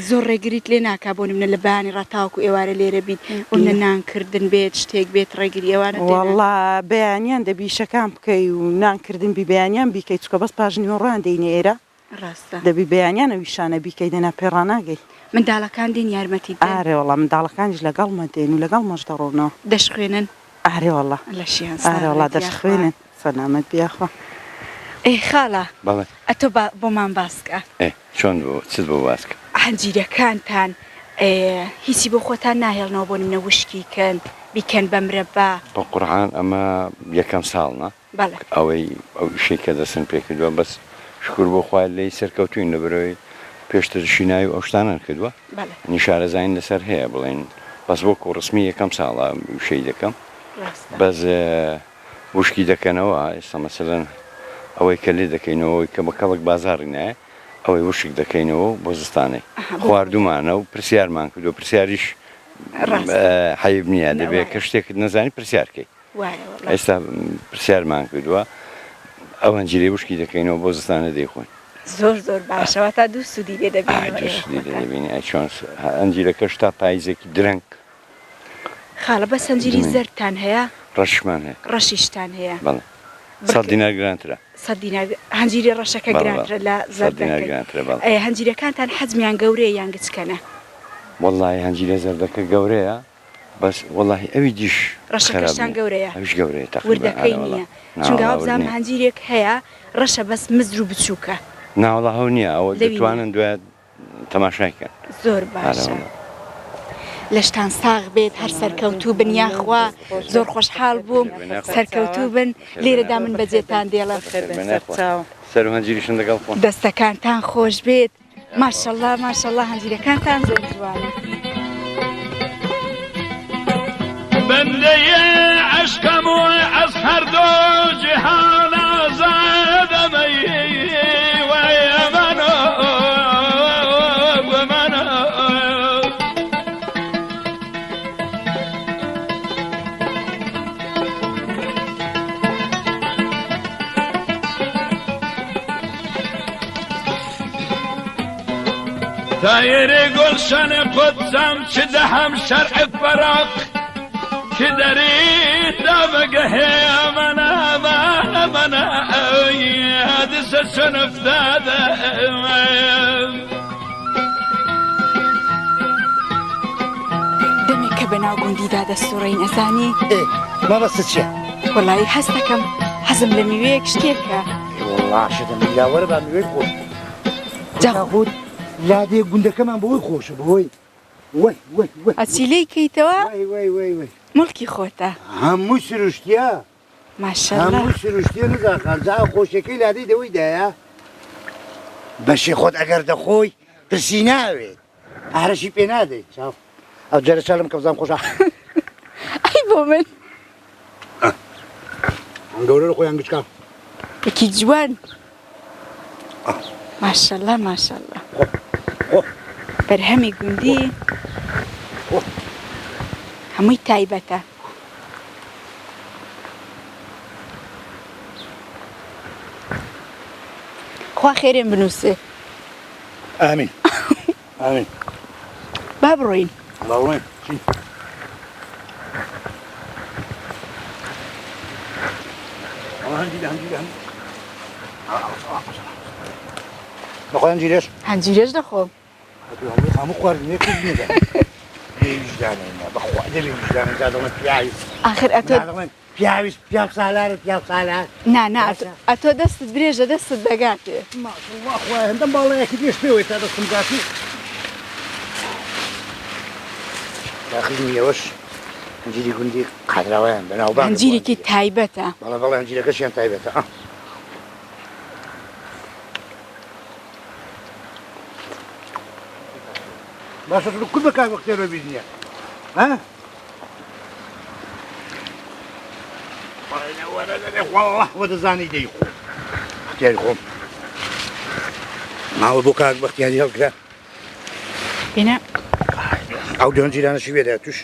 زۆر ڕێگریت لێ ناکا بۆ نمونە لە بانی ڕاتاوکو ئێوارە لێرە بیت ئەوە نانکردن بێت شتێک بێت ڕێگری ئەوانە وەڵا بەیانیان دەبی شەکان بکەی و نانکردن بی بەیانیان بیکەیت چکە بەس پاژنیوە ڕوان دەینە ئێرە ڕاستە دەبی بەیانیانە ویشانە بیکەی دەنا پێڕاناگەی منداڵەکان دێن یارمەتی ئارێوەڵا منداڵەکانیش لەگەڵمە دێن و لەگەڵ مەش دەڕۆنەوە دەشخوێنن ئارێوەڵا لە شیان ئارێوەڵا دەشخوێنن سەلامەت بیاخوا ئەی خاڵە ئەتۆ بۆمان باسکە چۆن چ بۆ باسکە هەنجیرەکانتان هیچی بۆ خۆتان ناهێڵنەوە بۆ نمونە وشکیکەن بیکەن بە مرەبا بە قورعان ئەمە یەکەم ساڵنا ئەوەی ئەو شێکە دەسن پێکردووە بەس شکر بۆ خوای لی سەرکەوتوین لە بەرەوەی پێشتر شیناوی ئەو شتانان کردووە نیشارەزین لەسەر هەیە بڵێن بەس بۆ کۆڕسمی یەکەم ساڵە شەی دەکەم بەس وشکی دەکەنەوە ئێستا مەسەلەن ئەوەی کە لێ دەکەینەوەی کە بە کەڵک بازاڕی نایە ئەوەی وشک دەکەینەوە بۆ زستانەی خواردومانە و پرسیارمان کردو پرسیاریش حەیب نییە دەبێت کە شتێکت نەزانی پرسیارکەی ئێستا پرسیارمان کردووە ئەو هەنجیرەی وشکی دەکەینەوە بۆ زستانە دەیخۆین زۆر زۆر باشەوە تا دوو سوودی لێ دەبینی چۆن ئەنجیرەکەش تا پاییزێکی درەنگ خاڵە بە سەنجیری زەرتان هەیە ڕەشمان هەیە ڕەشیشتان هەیە 100 دینار گرانترە هەنجیری ڕەشەکە گرانترە لە زەردەکەی هەنجیرەکانتان حەجمیان گەورەیە یان گچکەنە وەڵڵای هەنجیرە زەردەکە گەورەیە بەس وەڵڵاهی ئەوی دیش ڕەشەکەشتان گەورەیە ئەوش گەورەیە وردەکەی نییە چونکە بزانام هەنجیرێک هەیە ڕەشە بەس مزر و بچووکە ناوەڵا هەو نییە ئەوە دەتوانن دوای تەماشایکەن زۆر باشە لەشتان ساغ بێت هەر سەرکەوتوو بن یاخوا زۆر خۆشحاڵ بووم سەرکەوتوو بن لێرەدا من بەجێتان دێڵم سەر و هەنجیریشن لەگەڵ خۆن دەستەکانتان خۆش بێت ماشەڵڵا ماشەڵڵا هەنجیرەکانتان زۆر جوانە بندەی عشقم و از هر دو جهان آزادمی و منو دایر گلشن قدسم چه دهم شرع فراق که داری دمگه من حدث سنف داده دەمێک کە بەناو گوندیدا دەستوڕەی نەزانی ما بەستە چییە؟ وەڵی هەست دەکەم حەزم لە میوەیەک شتێکە وڵاشتە میلاوەرە با میوەی خۆش جاخۆت لادێ گوندەکەمان بەوەی خۆشە بەهۆی وەی ئەچیلەی کەیتەوە وەی مڵکی خۆتە هەموو سروشتیە ماشەڵڵا هەموو سروشتیە نزاخەرجا خۆشەکەی لادەی دەوەی دایە بەشی خۆت ئەگەر دەخۆی پرسی ناوێت ئارەشی پێ نادەیت چاو ئەو جارە چالم کە بزانم خۆشە ئەی بۆ من ئەم گەورە لە خۆیان گچکە یەکی جوان ماشەڵڵا ماشەڵڵا بەرهەمی گوندی هەمووی تایبەتە خوا خێرێن بنووسێ ئامین ئامین با بڕۆین باڵێن بەخۆیان جیرێش هەنجیرەش دەخۆم هەموو خواردنێ کردنێدا ویژدانێنە بەخوا دەبێ ویژدانە جادەڵێن پیاوی ئاخر ئەتۆ پیاویست پیاو سالارە پیاو سالار نا ئەتۆ دەستت درێژە دەستت دەگاتێ ماشەڵڵا خوای هەندەم باڵەیەکی پێش پێوەی تا دەستم گاتی داخلی میوەش هەنجیری گوندی قادراوەیان بەناوبانگ هەنجیرێکی تایبەتە بەڵێ هەنجیرەکەشیان تایبەتە باشە تۆ کوت بەکار وەختێرە بیزنیە والله وەدەزانی دەی خۆ اختیاری خۆم ماوە بۆ کار بەختیاری هەڵگرا بینە ئەو دۆنجیرانەشی وێدا توش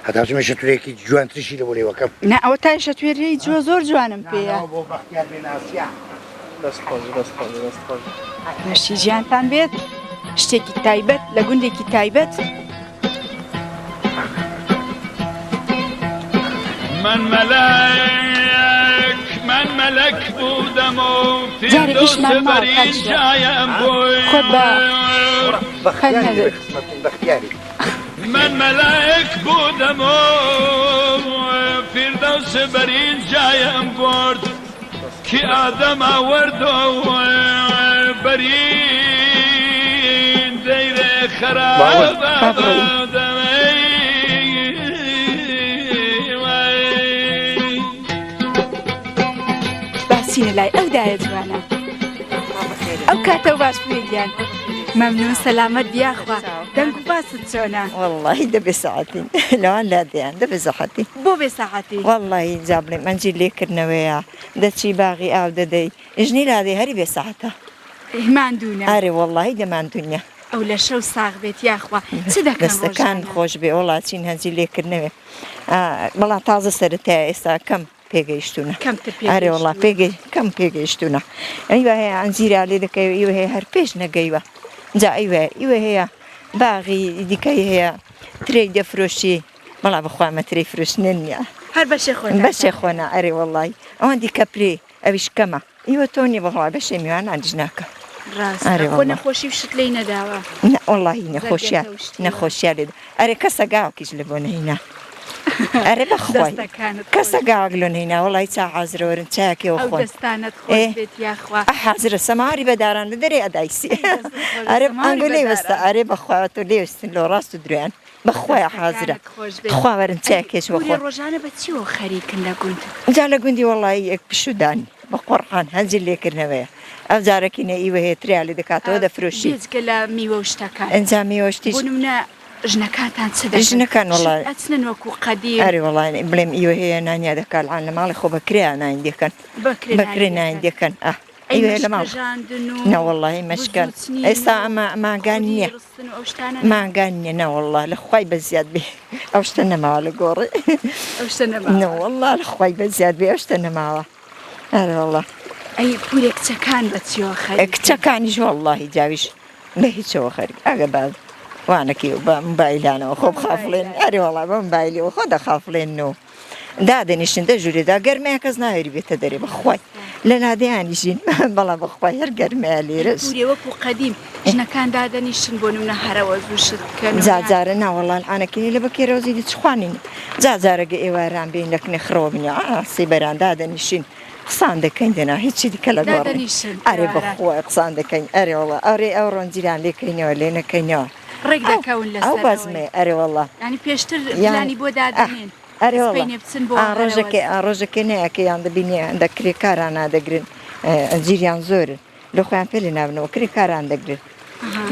هەتا چمەشە تورێکی جوانتریشی لە بۆ لێوەکەم نا ئەوە تا شەتوێری جوە زۆر جوانم پێیە بۆ بەختیار بێناسیە نەشتی ژیانتان بێت شتێکی تایبەت لە گوندێکی تایبەت من ملک بودم و جارێکیش بەرین جایم خۆت بە بەختیاری من ملک بودم و فردوس برین جایم برد که آدم آورد و برین دیر خراب باسینە لای ئەودایە جوانە ئەو کاتەوە باش بێگیان مەمنون سەلامەت بیاخوا دەنگ و باست چۆنە والله دەبێ سەعەتی لەوان لادەیان دەبێ سەعەتی بۆ بێ سەعەتی والله جا بڵێم ئەنجی لێکردنەوەیە دەچی باغی ئاو دەدەی ژنی لادەی هەری بێ سەعەتە ماندوونە ئارێ والله دەماندونیە ئەو لە شەو ساغ بێت یاخوا چ دەکەن دەستەکان خۆش بێ وڵاتچین هەنجی لێکردنەوێ بەڵا تازە سەرەتایە ئێستا کەم پێگەیشتونە ئارێ وڵا کەم پێگەیشتونە ئەیوە هەیە ئەنجیرا لێ دەکەوێت ئیوە هەیە هەر پێش نەگەیوە جا ئیوە هەیە باغی دیکەی هەیە ترێی دەفرۆشی بەڵا بخوامە ترێی فرۆشتنە نییە هەر بەشێ خۆنا ئەرێ وڵی ئەوەن دیکە پرێ ئەویش کەمە ئیوە تۆ نیە بەڵا بەشێ میوان ئاندژ ناکە ڕاستە نەخۆشی وشت لی نەداوە وڵی نەخۆشیە لێ ئەرێ کەسە گاوکیش لە بۆ نەهینا ئەرێ بەخوای کەسە گاواک لۆ نهێنا وەڵی چا حازرەوەرن چاکێەوە ئەو خۆن دەستانت خۆش بێت یاخوا حازرە سەماری بەداران لە دەرێ ئەدایسی ئەرێ ئەنگە لێ وەستە ئەرێ بەخوا تۆ لێوستن لۆ ڕاست و درێن بەخوای حازرە خواوەرن چاکێش بۆ خۆن ڕۆژانە بە چیوە خەریکن لە گوند جا لە گوندی وەڵی یەک پشودانی بە قۆڕحان هەنجل لێکردنەوەیە ئەو جارەکی نەئیوە هەیە تریالی دەکاتەوە دەفرۆشی بێجگە لە میوە و شتەکان ئەنجا میوەشتیش بۆ نمونە ژنەکانتان چ دەکەن ژنەکان وەڵی ئەچنن وەکو قەدیم ئەرێ وەڵی بڵێم ئیوە هەیە نانیا دەکالعان لە ماڵی خۆ بەکرێ ناین دەکەن بەکرێ ناین دەکەن ئیوە لە ماڵ نەوەڵی مەشکەن ئێستا ئەمە ماگان نییە ماگان نییە نەوەڵا لە خوای بەزیاد بێ ئەو شتە نەماوە لە گۆڕی نەوەڵا لە خوای بەزیاد بێ ئەو شتە نەماوە ئەرێ وەڵا ئەی پورێ کچەکان بە چیوە خەریک کچەکانیش وەڵڵاهی جاویش بە هیچەوە خەریک ئەگە بعد وانەکی بە مبایلانەوە خۆ بخافڵێن ئەرێ وەڵا بە مبایلەوە خۆ دەخافڵێنەوە دادەنیشتن دە ژوورێدا گەرمەیە کەس ناوێری بێتە دەرێ بەخوای لە نادەیانیژین بەڵام بەخوای هەر گەرمەیە لێرەش پورێ وەکو قەدیم ژنەکان دادەنیشتن بۆ نمونە هەرەوە زوو شت بکەن جاجارە ناوەڵان ئانەکەنی لە بەکێرەوەزی دچخوانین جاجارەگە ئێواران بین لە کنێ خڕەوە بینە سێبەران دادەنیشین قسان دەکەین دەنا هیچی دیکە لە گۆڕ ئەرێ بەخوای قسان دەکەین ئەرێ وەڵا ئەوڕێ ئەو ڕۆنجیران لێکەینەوە لێ نەکەینەوە ڕێک دەکەون لە ئەو بەزمێ ئەرێ وەڵا ینی پێشتر پلانی بۆ دادنێن ئەرێ ڕۆژەکە نەیەکە یان دەبینێ هەندە کرێکاران نادەگرن ئەنجیریان زۆرن لە خۆیان پێ لێ نابنەوە کرێکاران دەگرن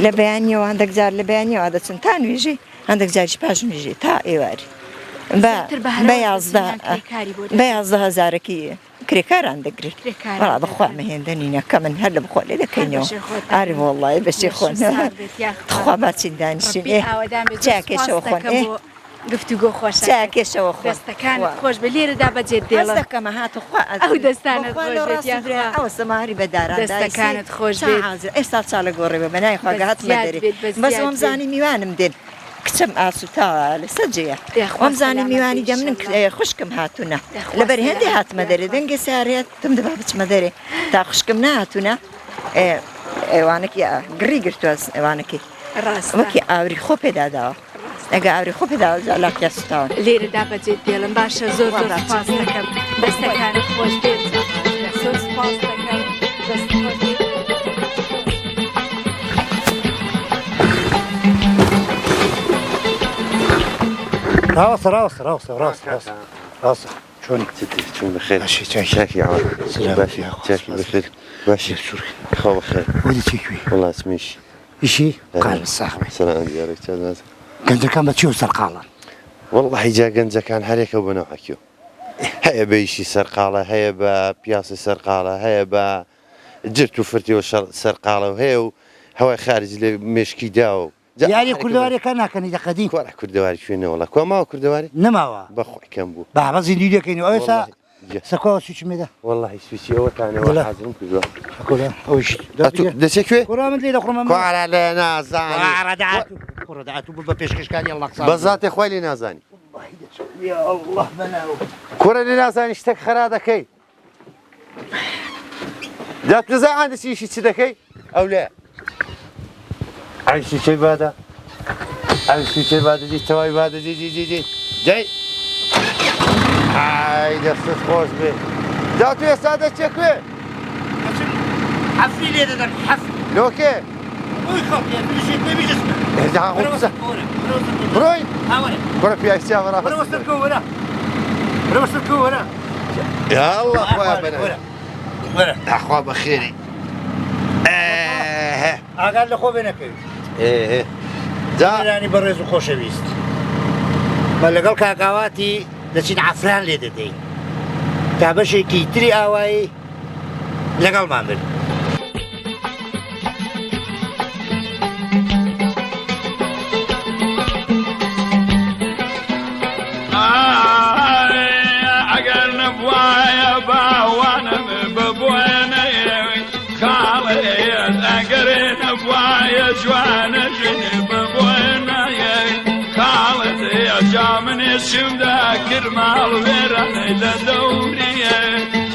لە بەیانیەوە هەندێک جار لە بەیانیەوە دەچن تا نوێژی هەندێک جاریش پاش نوێژی تا ئێواری بە 11,000 کرێکاران دەگرێت بەڵا بەخوا مەهێندەنینە کە من هەر لە بخۆ لێ دەکەینەوە ئاری وەڵڵی بەشی خۆن خوا باچین دانیشین چاکێشەوە خۆن گفتوگۆ خۆش چاکێشەوە دەستەکان خۆش بە لێرەدا بەجێت دێڵە دەکەمە هاتە خوا ئەو دەستانت ئەو سەماری بەداران دەستەکانت خۆش بێت ئێستا چاڵە گۆڕێ بە بەنای خواگە هاتمە دەرێ بەس ئەم زانی میوانم دێن کچم ئاسوتاوە لە سەرجەیە ئەم زانی میوانی دە من خوشکم هاتوونە لەبەر هێندێ هاتمە دەرێ دەنگە سارێت تم دەبا بچمە دەرێ تا خوشکم نهاتوونە ئێوانێکی گڕی گرتووە ئێوانەکەی وەکی ئاوری خۆ پێداداوە ئەگە ئاوری خۆ پێداوە لاکی ئاسوتاوە لێرەدا بەجێت دێڵم باشە زۆر زۆر سپاس دەکەم دەستەکانت خۆش بێت زۆر سپاس دەکەم ڕاستە چۆن بخێر چاکی باشی چاکی بخێر باشی خۆ بخێر وەلی چێکوی وڵاتمیش ئیشی قال ساخمە سەلام دیارێک چا نازم گەنجەکان بە چی و سەرقاڵن وەڵڵاهی جا گەنجەکان هەرێکە بۆنەوە حەکیو هەیە بە ئیشی سەرقاڵە هەیە بە پیاسی سەرقاڵە هەیە بە جرت و فرتیەوە سەرقاڵە و هەیە و هەوای خارجی لێ مێشکی دا و یاری کوردەوارێکە ناکەنی دەقەدی کۆرە کوردەواری کوێنەوەڵە کۆماوە کوردەواری نەماوە بەخۆی کەم بوو بابەزی دی دەکەین ئەوسا سەکۆوە سوچمێدا وەڵڵاهی سویچی ئەوەتانەوە حازرم کردووە ئەوش دەچێت کوڕامت لێ دەخڕمە کوارە لێ نازانی کوڕداعەت بوو بە پێشکەشکانی ئەڵڵا قسە بەزاتێ خوای لێ نازانی کوڕە لێ نازانی شتێک خەرا دەکەی دات نزان دەچیشی چ دەکەی ئەو لێ عیشی چی بادا عیشی چی بادا دی توای بادا دی جای های دستت خوش بی دا توی ساده چکوی حفلی لێ دەدەن حفل لۆکێ ئەوی خەڵکی بریشێت نەبیژەسمە بڕۆین بڕە پیاسی ئاوەڕا برەوەسەرکەوەرە یا الله خۆیان بەنەوە ئەخوا بەخێری ئاگار لە خۆ بێ نەکەویت جارانی بەڕێز و خۆشەویست بە لەگەڵ کاکاواتی دەچین عەفران لێ دەدەین تا بەشێکی تری ئاوایی لەگەڵمان بن ئەگەر نەبوایە باوانم ببوێنەیە خاڵێت ئەگەرێ نەبوایە جوانە ژنێ ببوێنەیە خاڵت ئەجا منێشمدا کرد ماڵ وێرانە لە دەوریە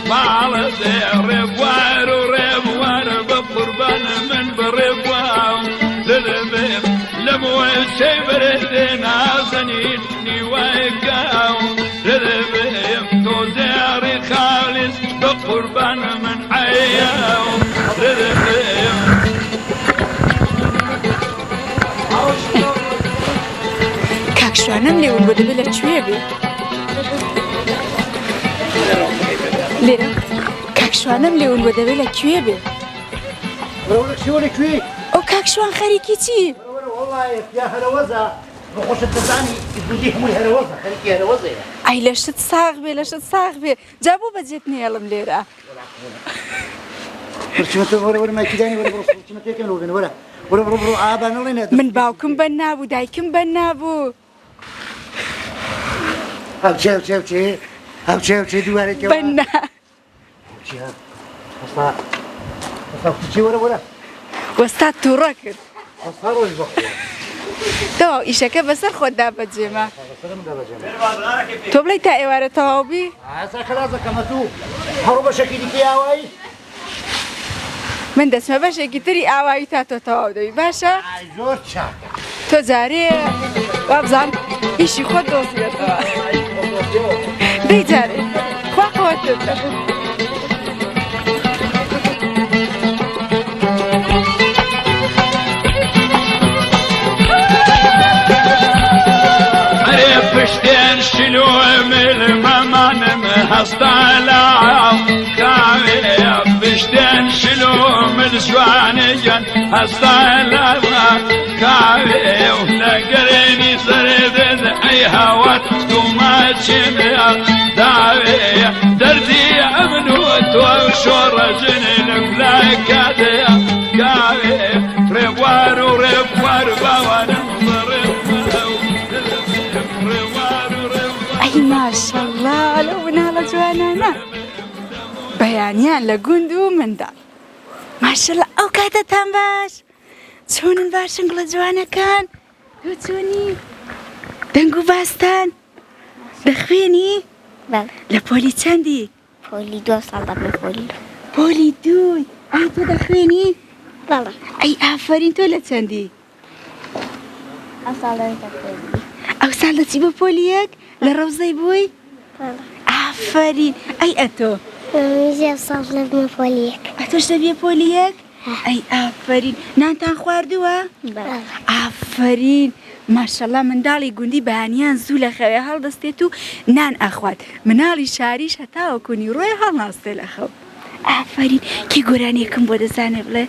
ماڵت ڕێبوار و ڕێبوارە بە قوربانە من بڕێبوام لەبێ لە بۆی سيبرد نازنين نوايكاو رذبهم توزيري خالص بقربان من عياو رذبهم كاكشوانم لي ولو دبي لكوێ بێ لێرە کاکشوانم لێ ولو دەبێ لەکوێ بێ ئەو کاکشوان خەریکی چی؟ ئەی لە شت ساغ بێ لە شت ساغ بێ جا بۆ بەجێت نێڵم لێرە من باوکم بەن نابوو دایکم بەن نابوو بەننا وەستا تووڕە کرد تۆ ئیشەکە بەسەر خۆتدا بەجێمە تۆ بڵێ تا ئێوارە تەواوبی من دەچمە بەشێکی تری ئاوایی تا تۆ تەواو دەوی باشە تۆ جارێ وابزان ئیشی خۆت دۆزیێتەوە دەی جارێ خوا قەوەتت پشتین شلو مل مامانم هستالا کاوی پشتین شلو مل جوانیان هستالا کاوی لگرینی سرد ای هوا تو ما چمیا داوی دردی امنو تو شورجن لفلاکادیا کاوی ربوار باوانم ماشەڵڵا لەو مناڵە جوانانە بەیانیان لە گوند و منداڵ ماشەڵڵا ئەو کاتەتان باش چۆنن باشن گڵە جوانەکان تۆ چۆنی دەنگ و باستان دەخوێنی لە پۆلی چەندی پۆلی 2 ساڵ دەبێ پۆلی 2 ئەی تۆ دەخوێنی ئەی ئافەرین تۆ لە چەندی ئەو ساڵ دەچی بۆ پۆلی 1 لە ڕەوزەی بووی ئافەرین ئەی ئەتۆ ئەتۆش دەبێ پۆلی 1 ئەی ئافەرین نانتان خواردووە ئافەرین ماشەڵڵا منداڵی گوندی بەیانیان زوو لە خەوێ هەڵدەستێت و نان ئەخوات مناڵی شاریش هەتاوەکوونی ڕۆی هەڵناستێ لە خەو ئافەرین کی گۆرانیەکەم بۆ دەزانێ بڵێ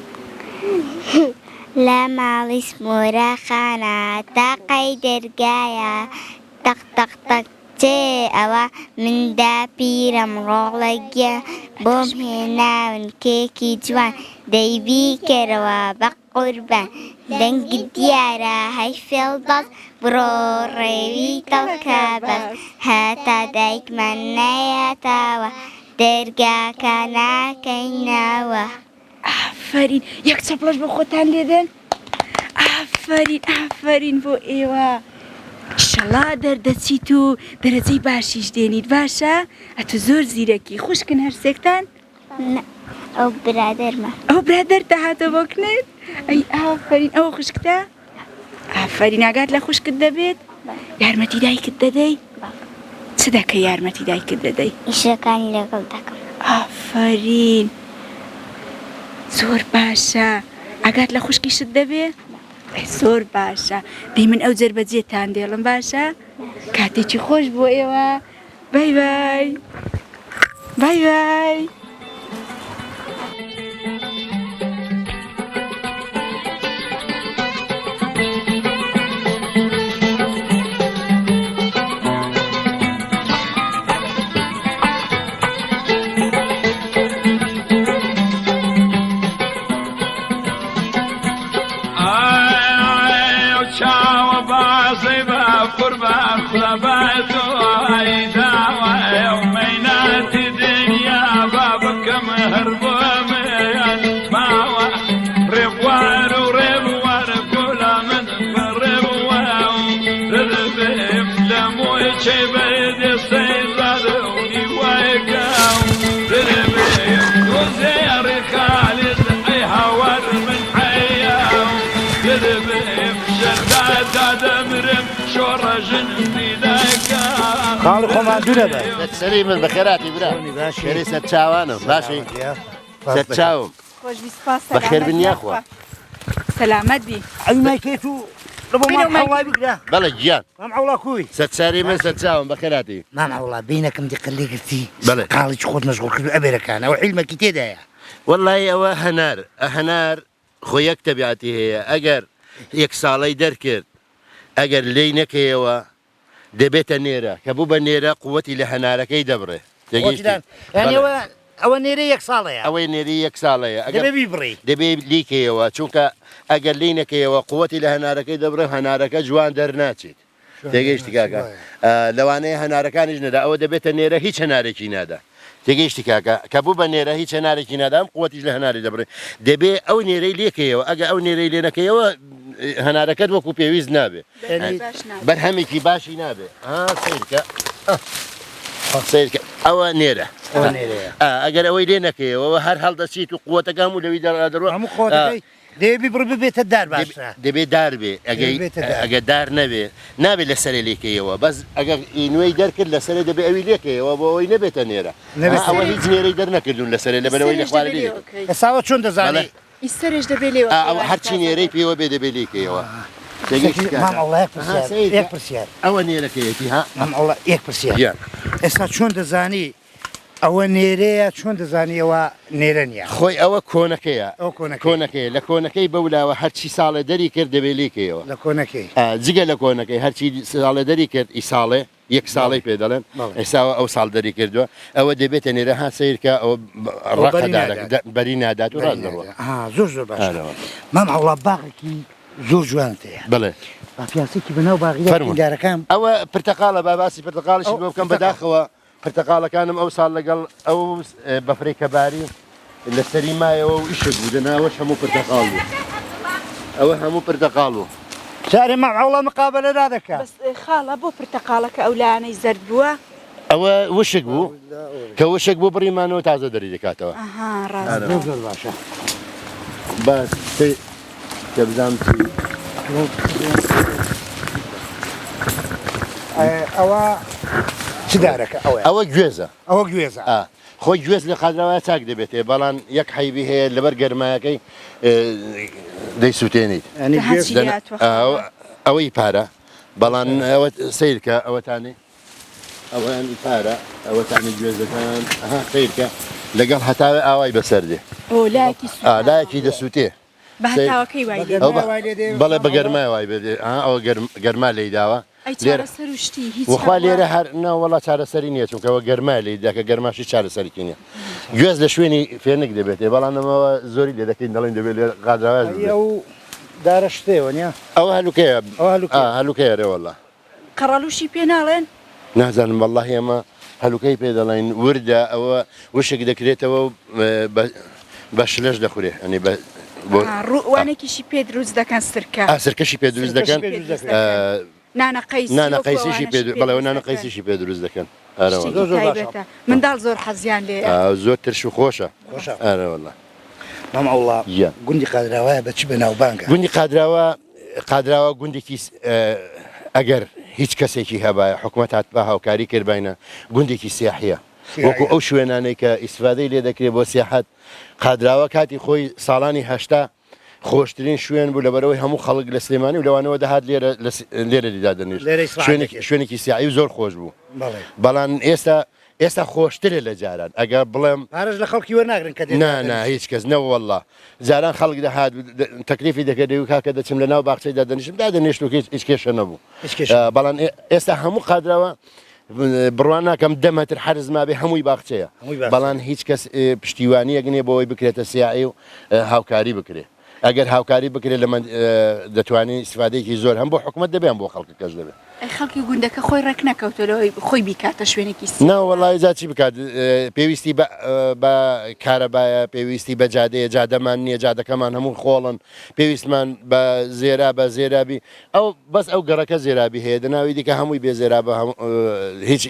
لە ماڵی سمورە خانە تاقەی دەرگایە تەق تەق تەق چێ ئەوە مندا پیرەم ڕۆڵەگە بۆم هێناون کێکی جوان دەیبی کەرەوە بە قوربان دەنگی دیارە هەی فێڵدەست بڕۆ ڕێوی تەڵکە بەس هەتا دایکمان نەیەتاوە دەرگاکە ناکەینەوە ئافەرین یەک چەپڵەش بۆ خۆتان لێدەن ئافەرین بۆ ئێوە ئیشەڵا دەردەچیت و دەرەجەی باشیش دێنیت باشە ئەتو زۆر زیرەکی خوشکن هەرسێکتان ئەو برادەرمە ئەو برادەرتە هاتە بۆ کنێت ئەی ئافەرین ئەوە خوشکتە ئافەرین ئاگات لە خوشکت دەبێت یارمەتی دایکت دەدەی چ دەکەی یارمەتی دایکت دەدەی ئیشەکانی لەگەڵ دەکەم ئافەرین زۆر باشە ئاگات لە خوشکیشت دەبێت زۆر باشە دەی من ئەو جەربەجێتان دێڵم باشە کاتێکی خۆش بۆ ئێوە بای بای بای بای قربان خلباتو عيدا ويومينات دنيا بابكم هربو ميان ماوا ربوار وربوار كل من فربوار ربهم لموي شبيد السيطروني ويقاو ربهم وزير خالد اي هوار من حياو ربهم دادمرم شۆڕەژن دیدەکە خاڵ خۆمان دوورە بە سەری من بەخێراتی برا شێری سەر چاوانم باشی سەر چاوم بەخێر بنیاخوا سەلامەت بی ئەی کێت و ماڵای بگرە بەڵێ گیان مام عوڵا کوی سەرچاری من سەر چاوم بەخێراتی مام عوڵا بینەکەم دیقە لێگرتی بەڵێ قاڵی خۆت مەشغوڵ کرد ئەبێرەکان ئەوە عیلمەکی تێدایە وەڵی ئەوە هەنار خۆ یەک تەبیعەتی هەیە ئەگەر یەک ساڵەی دەرکرد ئەگەر لێی نەکەیەوە دەبێتە نێرە کە بوو بە نێرە قووەتی لە هەنارەکەی دەبڕێ ئەوە نێرە یەک ساڵەیە ئەوەی نێری یەک ساڵەیە دەبێ بڕی دەبێ لیکەیەوە چونکە ئەگەر لی نەکەیەوە قووەتی لە هەنارەکەی دەبڕێ هەنارەکە جوان دەرناچێت تێگەیشتی کاکە لەوانەیە هەنارەکانیش نەدا ئەوە دەبێتە نێرە هیچ هەنارێکی نادا تێگەیشتی کاکە کە بوو بە نێرە هیچ هەنارێکی نادام قووەتیش لە هەناری دەبڕێ دەبێ ئەو نێرەی لێکەیەوە ئەگە ئەو نێرەی لێ نەکەیەوە هەنارەکەت وەکو پێویست نابێ بەرهەمێکی باشی نابێ سیرکە ئەوە نێرە ئەگەر ئەوەی لێ نەکەیەوە هەر هەڵدەچیت و قووەتەکان و لەوی دەڕادەڕوە هەموو خۆتەکەی دەبێ بڕ ببێتە دار باش دەبێت دار بێ ئەگە دار نەبێ نابێت لەسەر لێکەیەوە بەس ئەگەر ئینوەی دەرکرد لەسەر دەبێ ئەوی لێکەیەوە بۆ ئەوەی نەبێتە نێرە ئەوە هیچ نێرەی دەرنەکردون لەسەرێ لەبەرەوەی لە خوارد ئێساوە چۆن دەزانێت ئیسەرش دەبێت لێوە هەرچی نێرەی پێوە بێ دەبێت لێکەیەوە یەک پرسیار ئەوە نێرەکەیەتی ها یەک پرسیار ئێستا چۆن دەزانی ئەوە نێرەیە چۆن دەزانیەوە نێرە نیە خۆی ئەوە کۆنەکەیە کۆنەکەی لە کۆنەکەی بەولاوە هەرچی ساڵە دەری کرد دەبێت لێکەوە لە کۆنەکەی جگە لە کۆنەکەی هەرچی ساڵە دەری کرد ئی ساڵێ یەک ساڵی پێ دەڵێن ئێساوە ئەو ساڵ دەری کردووە ئەوە دەبێتە نێرە ها سیرکە ئەوە بەری نادات و ڕاست دەڕوە زۆر زۆر باش مام هەوڵا باغێکی زۆر جوانتەیە بڵێ پیاسێکی بەناو باغیدارەکان ئەوە پرتەقاڵە باباسی پرتەقاڵیش بۆ بکەم بەداخەوە پرتەقاڵەکانم ئەو ساڵ لەگەڵ ئەو بەفرەی کەباری لە سەری مایەوە و ئیشت بوو دەناوەش هەموو پرتەقاڵ بوو ئەوە هەموو پرتەقاڵ بوو شارێ مام هەوڵا مقابلە دادەکات خاڵە بۆ پرتەقاڵەکە ئەو لایەنەی زەرد بووە ئەوە وشک بوو کە وشک بوو بڕیمانەوە تازە دەری دەکاتەوە زۆر باشە باس کە بزانم ئەوە چ دارەکە ئەوە گوێزە ئەوە گوێزە خۆی گوێز لە قادراوە چاک دەبێتێ بەڵام یەک حیبی هەیە لەبەر گەرمایەکەی دەیسووتێنیت ئەوەی پارە بەڵام ئەوە سیرکە ئەوەتانی ئەوەیان پارە ئەوەتانی گوێزەکان سیرکە لەگەڵ هەتاوە ئاوای بەسەر دێ لایەکی دەسووتێ بەڵێ بە گەرمای وای بێ ئەوە گەرما لی داوە وخوا لێرە هەر ناوەڵا چارەسەری نییە چونکەەوە گەرمای لی داکە گەرماشی چارەسەرکی نییە گوێز لە شوێنی فێنێک دەبێتێ بەڵامەوە زۆری لێ دەکەین دەڵێن دەبێت لێ قادراواز دارە شتێوە نیە ئەوە هەلوکەیە هەلوکەیە وەڵا قەڕەلوشی پێ ناڵێن نازانم والله ئێمە هەلوکەی پێ دەڵێن وردە ئەوە وشک دەکرێتەوە بە شلەش دەخورێ ئەنی ڕوانێکیشی پێ دروست دەکەن سرکەشی پێ دروست دەکەن نانەقەیسیشی پێ بەڵێەوە نانەقەیسیشی پێ دروست دەکەن منداڵ زۆر حەزیان لێ زۆر ترش و خۆشە ئارەوەڵە مام ئەوڵا گوندی قادراوایە بەچ بەناوبانگە گوندی قادراوە گوندێکی ئەگەر هیچ کەسێکی هەبایە حکوومەت هاتبا هاوکاری کردبینە گوندێکی سیاحیە وەکو ئەو شوێنانەی کە ئیسفادەی لێ دەکرێت بۆ سیاحەت قادراوە کاتی خۆی ساڵانی هەشتا خۆشترین شوێن بوو لەبەرەوەی هەموو خەڵک لە سلێمانی و لەوانەوە دەهات لێرە دیدا دەنیشت شوێنێکی سیاحی و زۆر خۆش بوو بەڵام ئێستا خۆشترە لە جاران ئەگەر بڵێم پارەش لە خەڵکی وەرناگرن کە نا هیچ کەس نەوە وەڵڵا جاران خەڵک دەهات تەکلیفی دەکردەوە کاکە دەچم لە ناو باخچەی دادەنیشم دادەنیشت و هیچ کێشە نەبوو بەڵام ئێستا هەموو قادراوە بڕوان ناکەم دەمەتر حرزما بێ هەمووی باخچەیە بەڵام هیچ کەس پشتیوانیەک نییە بۆەوەی بکرێتە سیاعی و هاوکاری بکرێت ئەگەر هاوکاری بکرێت لە من دەتوانانی استفادەیەکی زۆر هەم بۆ حکوومەت دەبێن بۆ خەڵکی کەس دەبێت خەڵکی گوندەکە خۆی ڕێک نەکەوتەوەی خۆی بیکاتە شوێنێکی ناوەڵی زاچی بکات پێویستی بە کارەبایە پێویستی بە جادەیە جادەمان نییە جادەکەمان هەموو خۆڵن پێویستمان بە زێرا بە زێرابی ئەو بەس ئەو گەڕەکە زێرابی هەیە دەناوی دیکە هەمووی بێ زێرا بە هیچ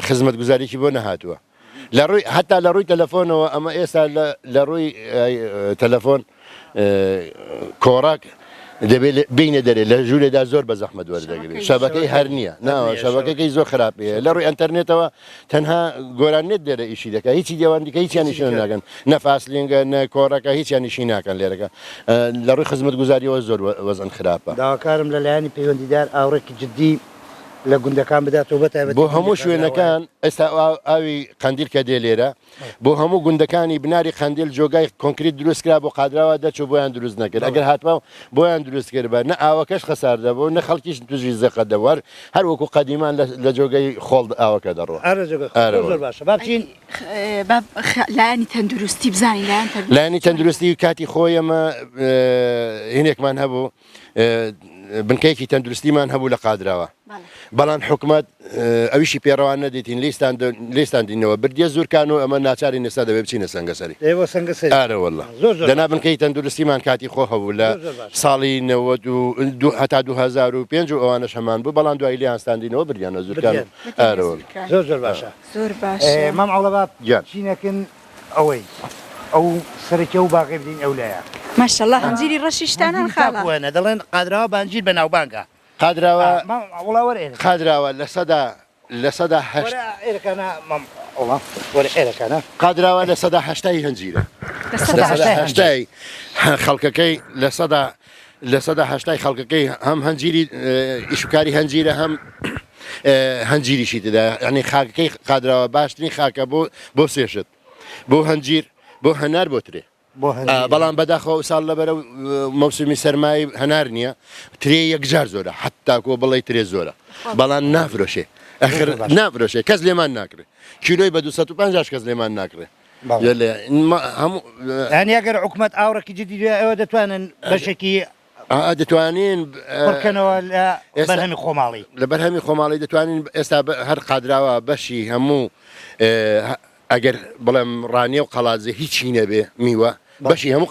خزمەت گوزاریکی بۆ نەهاتووە لە ڕووی هەتا لە ڕووی تەلەفۆنەوە ئەمە ئێستا لە ڕووی تەلەفۆن کۆڕاک دەبێت بینە دەرێ لە ژوورێدا زۆر بە زەحمەت وەردەگرێت شەبەکەی هەر نییە ناوە شەبەکەی زۆر خراپەیە لە ڕووی ئەتەرنێتەوە تەنها گۆرانێت دەرە ئیشی دەکە هیچی دیێوانیکە هیچیان نیشان ناکەن نەفاسلینگە نە کۆڕەکە هیچیان نیشی ناکەن لێرەکە لە ڕووی خزمەت گوزاریەوە زۆر وەزن خراپە داواکارم لەلایەنی پەیوەندیدار ئاوڕێکی جددی لە گوندەکان بداتەوە بەتایبەت بۆ هەموو شوێنەکان ئێستا ئاوی قەندیل کە دێ لێرە بۆ هەموو گوندەکانی بناری قەندیل جۆگای کۆنکریت دروستکرا بۆ قادراوە دەچوو بۆیان دروست نەکرد ئەگەر هاتمە بۆیان دروست کرد بە نە ئاوەکەش خەسار دەبوو نە خەڵکیش توژی زەقە دەوەر هەر وەکو قەدیمان لە جۆگەی خۆڵ ئاوەکە دەڕۆ زۆر باشە بابچین لایەنی تەندروستی بزانین لایەنی تەندروستی کاتی خۆی ئەمە هینێکمان هەبوو بنکەیەکی تەندروستیمان هەبوو لە قادراوە بەڵام حکومت ئەویشی پێڕەوان نەدێتین لیستاندینەوە بردیە زۆرکان و ئەمە ناچاری نێستا دەبێ بچینە سەنگەسەری ئارەوەله دەنا بنکەی تەندروستیمان کاتی خۆ هەبوو لە ساڵی 90 هەتا 2005 و ئەوانەش هەمان بوو بەڵام دوای لیانستاندینەوە بردیانە زۆرکان ئارەوە زۆر باشە زۆر باشە مام عەڵەبات چینەکەن ئەوەی ئەو سەرەکی و باقی بدین ئەو لایە ماشەڵڵا هەنجیری ڕەشیشتانان خاڵە دەڵێن قادراوە بانجیر بە ناوبانگە قادراوە لە سەدا قادراوە لە سەدا هەشتای هەنجیرە هەشتای خەڵکەکەی لە سەدا هەشتای خەڵکەکەی هەم هەنجیری ئیشوکاری هەنجیرە هەم هەنجیریشی تدا ینی خاکەکەی قادراوە باشترین خاکە بۆ سێشت بۆ هەنجیر بۆ هەنار بۆترێ بەڵام بەداخەوە ساڵ لەبەرە مەوسمی سەرمایی هەنار نییە ترێ یەکجار زۆرە حتاکۆ بڵێ ترێ زۆرە بەڵام نافرۆشێ نافرۆشێ کەس لێمان ناکرێت کیلۆی بە 250 کەس لێمان ناکرێت هەنی ئەگەر حکومەت ئاوڕێکی جدی ئەوە دەتوانن بەشێکی دەتوانین بڕکەنەوە لە بەرهەمی خۆماڵی لە بەرهەمی خۆماڵی دەتوانین ئێستا هەر قادراوە بەشی هەموو ئەگەر بڵێم ڕانیە و قەڵازێ هیچی نەبێ میوە بەشی هەموو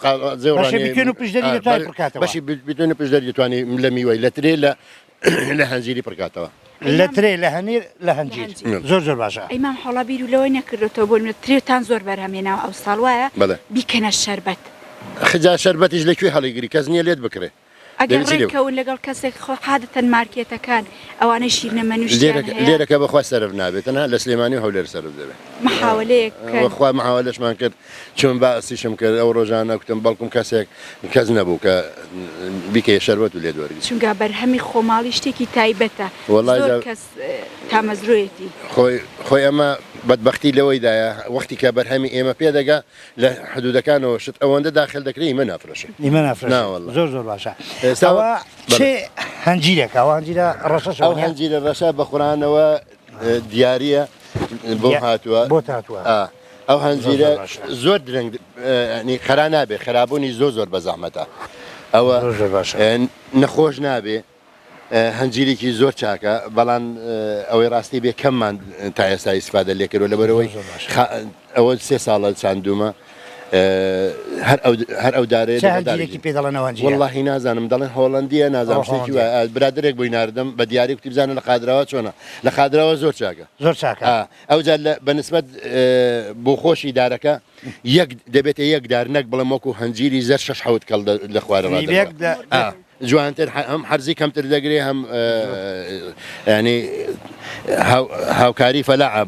بەشی بتوانێت پشدەری دەتوانێت لە میوەی لە ترێ لە هەنجیری پڕکاتەوە لە ترێ لە هەنیر لە هەنجیر زۆر باشە ئەیمام حوڵا بیر و لەوەی نەکردێتەوە بۆ منە ترێتان زۆر بەرهەمێناوە ئەو ساڵ وایە بیکەنە شەربەت خجا شەربەتیش لەکوێ هەڵیگری کەس نییە لێت بکرێ ئەگەر ڕێکەون لەگەڵ کەسێک خۆ حادەتەن مارکێتەکان ئەوانەی شیرنە مەنووشیان لێرەکە بەخوا سەرف نابێتەنە لە سلێمانی و هەولێر سەرف دەبێت محاولەیەکخوا محاولەشمان کرد چۆن باسیشم کرد ئەو ڕۆژانە کوتم بەڵکم کەس نەبوو کە بیکەیە شەربەت و لێ دووەرگرت چونکە بەرهەمی خۆماڵی شتێکی تایبەتە زۆر کەس تامەزرۆیەتی خۆی ئەمە بەدبەختی لەوەیدایە وەختی کە بەرهەمی ئێمە پێدەگا لە حدودەکانەوە شت ئەوەندە داخل دەکرێت ئیمە نافرۆشێ زۆر باشە ئەوە چێ هەنجیرێک ئەوە هەنجیرە ڕەشە ئەو هەنجیرە ڕەشە بە قورانەوە دیارە بۆ هاتووە ئەو هەنجیرە زۆر درەنگ خەرا نابێ خراببوونی زۆر بە زەحمەتە ئەوە نەخۆش نابێ هەنجیرێکی زۆر چاکە بەڵام ئەوەی ڕاستی بێ کەممان تا ئێستا ئیسفادە لێکردەوە لەبەرەوەی ئەوە 3 ساڵە چاندومە هەر ئەو دارەیەکی پێ دەڵێنەوە واللهی نازانم دەڵێن هۆڵندیە نازانم شتێکی برادێک بۆی ناردم بە دیاری کوتی بزانە لە قادراوە چۆنە لە قادراوە زۆر چاکە ئەوجار بەنسبەت بۆ خۆشی دارەکە دەبێتە یەک دار نەک بڵێم وەکو هەنجیری زەر 6 حەوت کەڵ لە خوارەوە جوانتر هەم حرزی کەمتر دەگرێ هەم ینی هاوکاری فەلاع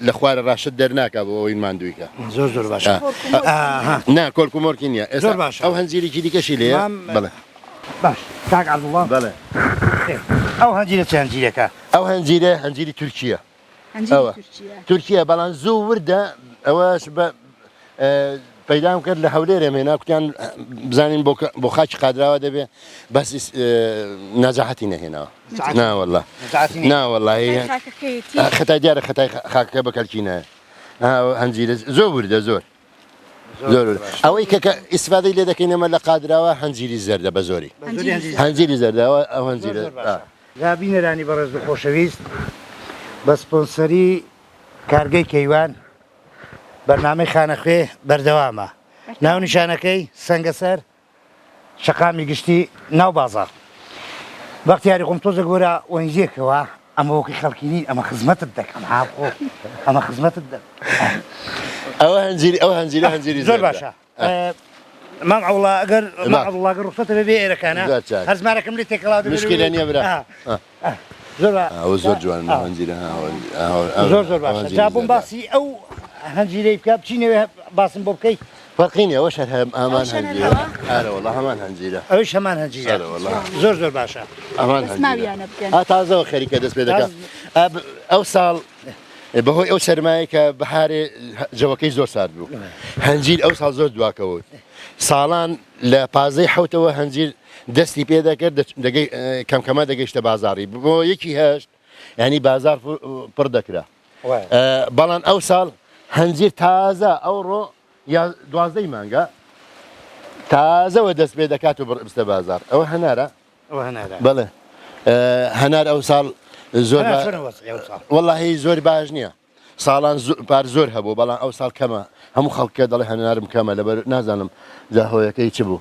لە خوارە ڕاشت دەرناکە بۆ ئەوی ماندوویکە زۆر باشە نا کۆلکومۆرکی نییە ئێستا ئەو هەنجیرێکی دیکەشی لێ بڵێ باش کاک عەبدوڵڵا بەڵێ ئەو هەنجیرە چ هەنجیرەکە ئەو هەنجیرە هەنجیری تورکیە تورکیە بەڵام زوو وردە ئەوەش بە پەیدام کرد لە هەولێرە مێنا کوتیان بزانین بۆ خاکی قادراوە دەبێ بەس نەجاحەتی نەهێناوە ناوەڵڵا ناوەڵڵی خەتای دیارە خەتای خاکەکە بەکەلکینە هەنجیرە زۆر وردە زۆر ئەوەی کە ئیسفادەی لێ دەکەین ئەمە لە قادراوە هەنجیری زەردە بە زۆری هەنجیری زەردەوە ئەو هەنجیرە بینەرانی بەڕێز و خۆشەویست بە سپۆنسەری کارگەی کەیوان بەرنامەی خانەخوێ بەردەوامە ناو نیشانەکەی سەنگەسەر شەقامی گشتی ناو بازاڕ بەختیاری خۆم تۆزە گۆرە وەنجێکەوە ئەمە وەکی خەڵکینی ئەمە خزمەتت دەکەم ئەمە خزمەتت دەم ئەوە هەنجیری زۆر باشە مام عوڵا ئەگەر ماڵڵاگە ڕوخسەتە بێ ئێرەکانە هەرزمارەکەم لێ تێکەڵاو مشکلە نییە برا زۆر جوان هەنجیرە زۆر باشە جا بووم باسی ئەو هەنجیرەی بکە بچینەوێ باسم بۆ بکەیت فەرقینی ئەوەش هەمان هەنجیرە ئارەوەڵا هەمان هەنجیرە ئەوش هەمان هەنجیرە زۆر باشە ئەمان ها تازەوە خەریکە دەست پێ دەکات ئەو ساڵ بەهۆی ئەو سەرمایە کە بەهارێ جەوەکەی زۆر سارد بوو هەنجیر ئەو ساڵ زۆر دواکەوت ساڵان لە پازەی حوتەوە هەنجیر دەستی پێ دەکرد کەمکەمە دەگەیشتە بازاری بۆ یەکی هەشت ینی بازار پڕ دەکرا بەڵام ئەو ساڵ هەنجیر تازە ئەوڕۆ یا دوازدەی مانگە تازەوە دەست پێ دەکات و بستە بازار ئەوە هەنارە بەڵێ هەنار ئەو ساڵ زۆر وەڵاهی زۆر باش نییە ساڵان پار زۆر هەبوو بەڵام ئەو ساڵ کەمە هەموو خەڵکە دەڵێ هەنارم کەمە لەبەر نازانم جاهۆیەکەی چ بوو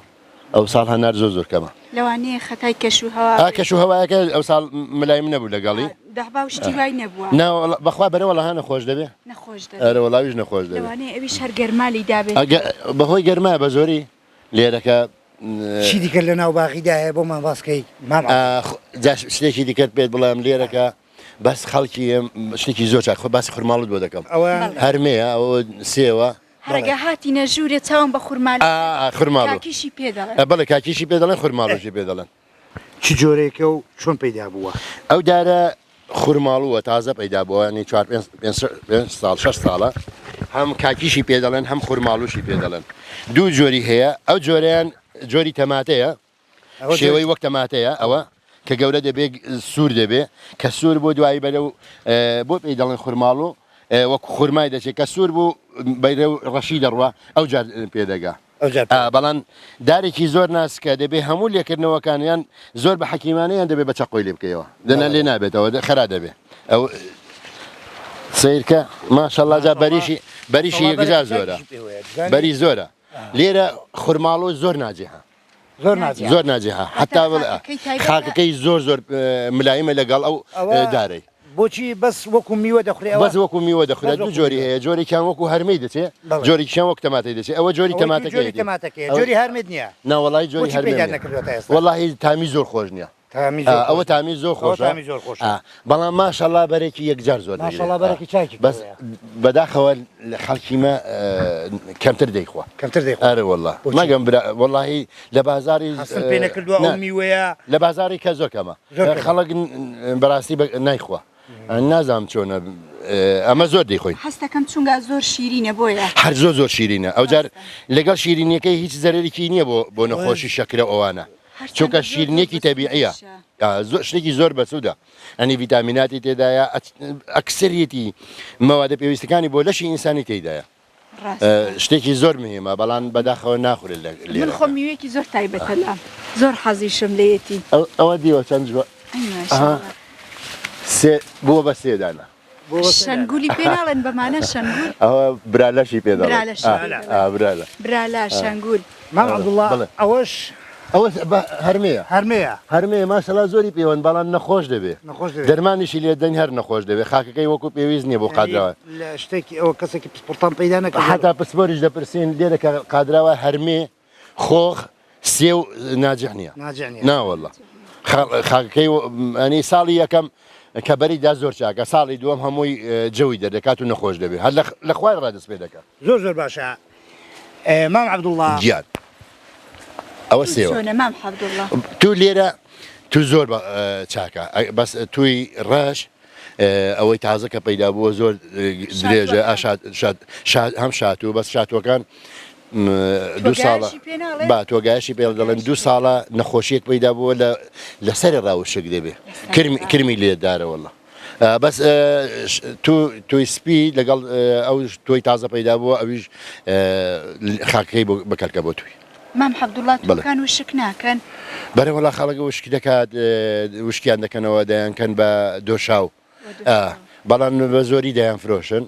ئەو ساڵ هەنار زۆر کەمە لەوانەیە خەتای کەشوهەوا کەشوهەوایەکە ئەو ساڵ ملایم نەبوو لەگەڵی دەحباوشتی وای نەبووە بەخوا بەرەوەڵە ها نەخۆش دەبێ ئەرە وەڵاویش نەخۆش دەبێت لەوانەیە ئەویش هەر گەرمالی دابێت بەهۆی گەرمایە بە زۆری لێرەکە چی دیکە لە ناو باغیداهەیە بۆمان باسکەی شتێکی دیکەت پێت بڵام لێرەکە بەس خەڵکی شتێکی زۆر چاک خۆ باسی خورماڵت بۆ دەکەم هەرمەیە ئەوە سێوە هەرگە هاتی نەژوورێ چاوم بە خورمال کاکیشی پێ دەڵێن بەڵێ کاکیشی پێ دەڵێن خورماڵۆژی پێ دەڵێن چی جۆرێکە و چۆن پەیدا بووە ئەو دارە خورماڵووە تازە پەیدا بووە ینی 4-5 ساڵ 6 ساڵە هەم کاکیشی پێ دەڵێن هەم خورماڵوشی پێ دەڵێن دوو جۆری هەیە ئەو جۆریان جۆری تەماتەیە شێوەی وەک تەماتەیە ئەوە کە گەورە دەبێت سوور دەبێ کە سوور بۆ دوایی بەرە و بۆ پێی دەڵێن خورماڵ و وەک خورمای دەچێت کە سوور بوو بەرە و ڕەشی دەڕوە ئەو جار پێدەگا بەڵام دارێکی زۆر ناسکە دەبێ هەموو لێکردنەوەکانیان زۆر بە حەکیمانەیان دەبێت بە چەقۆی لێ بکەیەوە دەنا لێ نابێتەوە خەرا دەبێت ئەو سیرکە ماشەڵڵا جا بەریشی یەکجار زۆرە بەری زۆرە لێرە خورماڵ و زۆر ناجێها زۆر ناجێها حتا خاکەکەی زۆر ملایمە لەگەڵ ئەو دارەی بۆچی بەس وەکو میوە دەخورێ بەس وەکو میوە دەخورێت دوو جۆری هەیە جۆرێکیان وەکو هەرمەی دەچێت جۆرێکیان وەک تەماتەی دەچێت ئەوە جۆری تەماتەکەی جۆری هەرمێت نییە ناوەڵی جۆری هەرمێت وەڵاهی تامی زۆر خۆش نییە ئەوە تامی زۆر خۆشە بەڵام ماشەڵڵا بەرێکی یەکجار زۆر بەس بەداخەوە خەڵکیمە کەمتر دەیخوا ئەرە وەڵڵا مەگەم وەڵاهی لە بازاری پێ نەکردووە ئەو میوەیە لە بازاری کە زۆر کەمە خەڵک بەڕاستی نایخوا نازام چۆنە ئەمە زۆر دەیخۆی هەستەکەم چونگە زۆر شیرینە بۆیە هەر زۆر شیرینە ئەوجار لەگەڵ شیرینیەکەی هیچ زەرێکی نییە بۆ نەخۆشی شەکرە ئەوانە چونکە شیرینێکی تەبیعیە شتێکی زۆر بەسوودە ئەنی ڤیتامیناتی تێدایە ئەکسریەتی مەوادە پێویستەکانی بۆ لەشی ئینسانی تێدایە شتێکی زۆر مهمە بەڵام بەداخەوە ناخورێت لێ من خۆ میوەیەکی زۆر تایبەتە لام زۆر حەزیشم لێتی ئەوە دیوە چەند بووە بە سێدانە شەنگولی پێناڵێن بەمانە شەنگول ئەوە برالەشی پێ برالا شەنگول مام عەبدوڵڵا ئەوەش ئەوە هەرمەیە ماشەڵا زۆری پێوەن بەڵام نەخۆش دەبێت دەرمانیشی لێ دەنگ هەر نەخۆش دەبێت خاکەکەی وەکو پێویست نییە بۆ قادراوە شتێکی ئەوە کەسێکی پسپۆرتان پەیدا نەکرد حتا پسپۆریش دەپرسین لێرە کە قادراوە هەرمێ خۆخ سێ و ناجح نییە ناوەڵڵا خاکەکەی ئەنی ساڵی یەکەم کە بەریدا زۆر چاکە ساڵی دووەم هەمووی جەوی دەردەکات و نەخۆش دەبێت هەر لە خوای ڕادەست پێ دەکات زۆر باشە مام عەبدوڵڵا گیان ئەوە سێوە تو لێرە تو زۆر چاکە بەس توی ڕەش ئەوەی تازە کە پەیدا بووە زۆر درێژە هەم شاتوو بەس شاتوەکان دو ساڵە با تۆگایشی پێ دەڵێن 2 ساڵە نەخۆشیەک پەیدا بووە لەسەری ڕاوشک دەبێ کرمی لێدارە وەڵڵا بەس توی سپی لەگەڵ ئەو تۆی تازە پەیدا بووە ئەویش خاکەکەی بەکارکە بۆ توی مام عەبدوڵڵا تۆکان وشک ناکەن بەرە وەڵا خەڵک وشکی دەکات وشکیان دەکەنەوە دەیانکەن بە دۆشاو بەڵام بە زۆری دەیان فرۆشن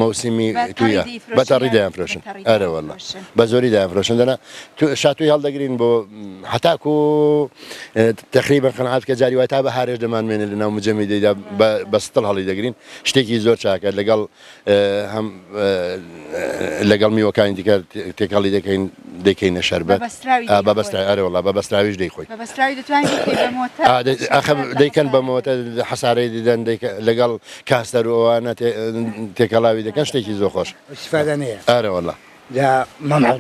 مەوسیمی تویە بەتەڕی دایانفرۆشن ئەرەوەڵە بە زۆری دایانفرۆشن دەنا شاتوی هەڵدەگرین بۆ هەتاکو تقریبا قەنعات کە جاری وای تا بە هارێش دەمانمێنێت لە ناو مجەمیدەیدا بە ستڵ هەڵی دەگرین شتێکی زۆر چاکە لەگەڵ هەم لەگەڵ میوەکانی دیکە تێکەڵی دەکەینە شەربەت بەبەستراوی ئەرەوەڵە بەبەستراویش دەیخۆی دەیکەن بە مۆتە حەسارەی دیدەن لەگەڵ کاستەر و ئەوانە تێکەڵاوی دەکەن شتێکی زۆر خۆش استفادەنەیە ئەرەوەڵە مەمەڵ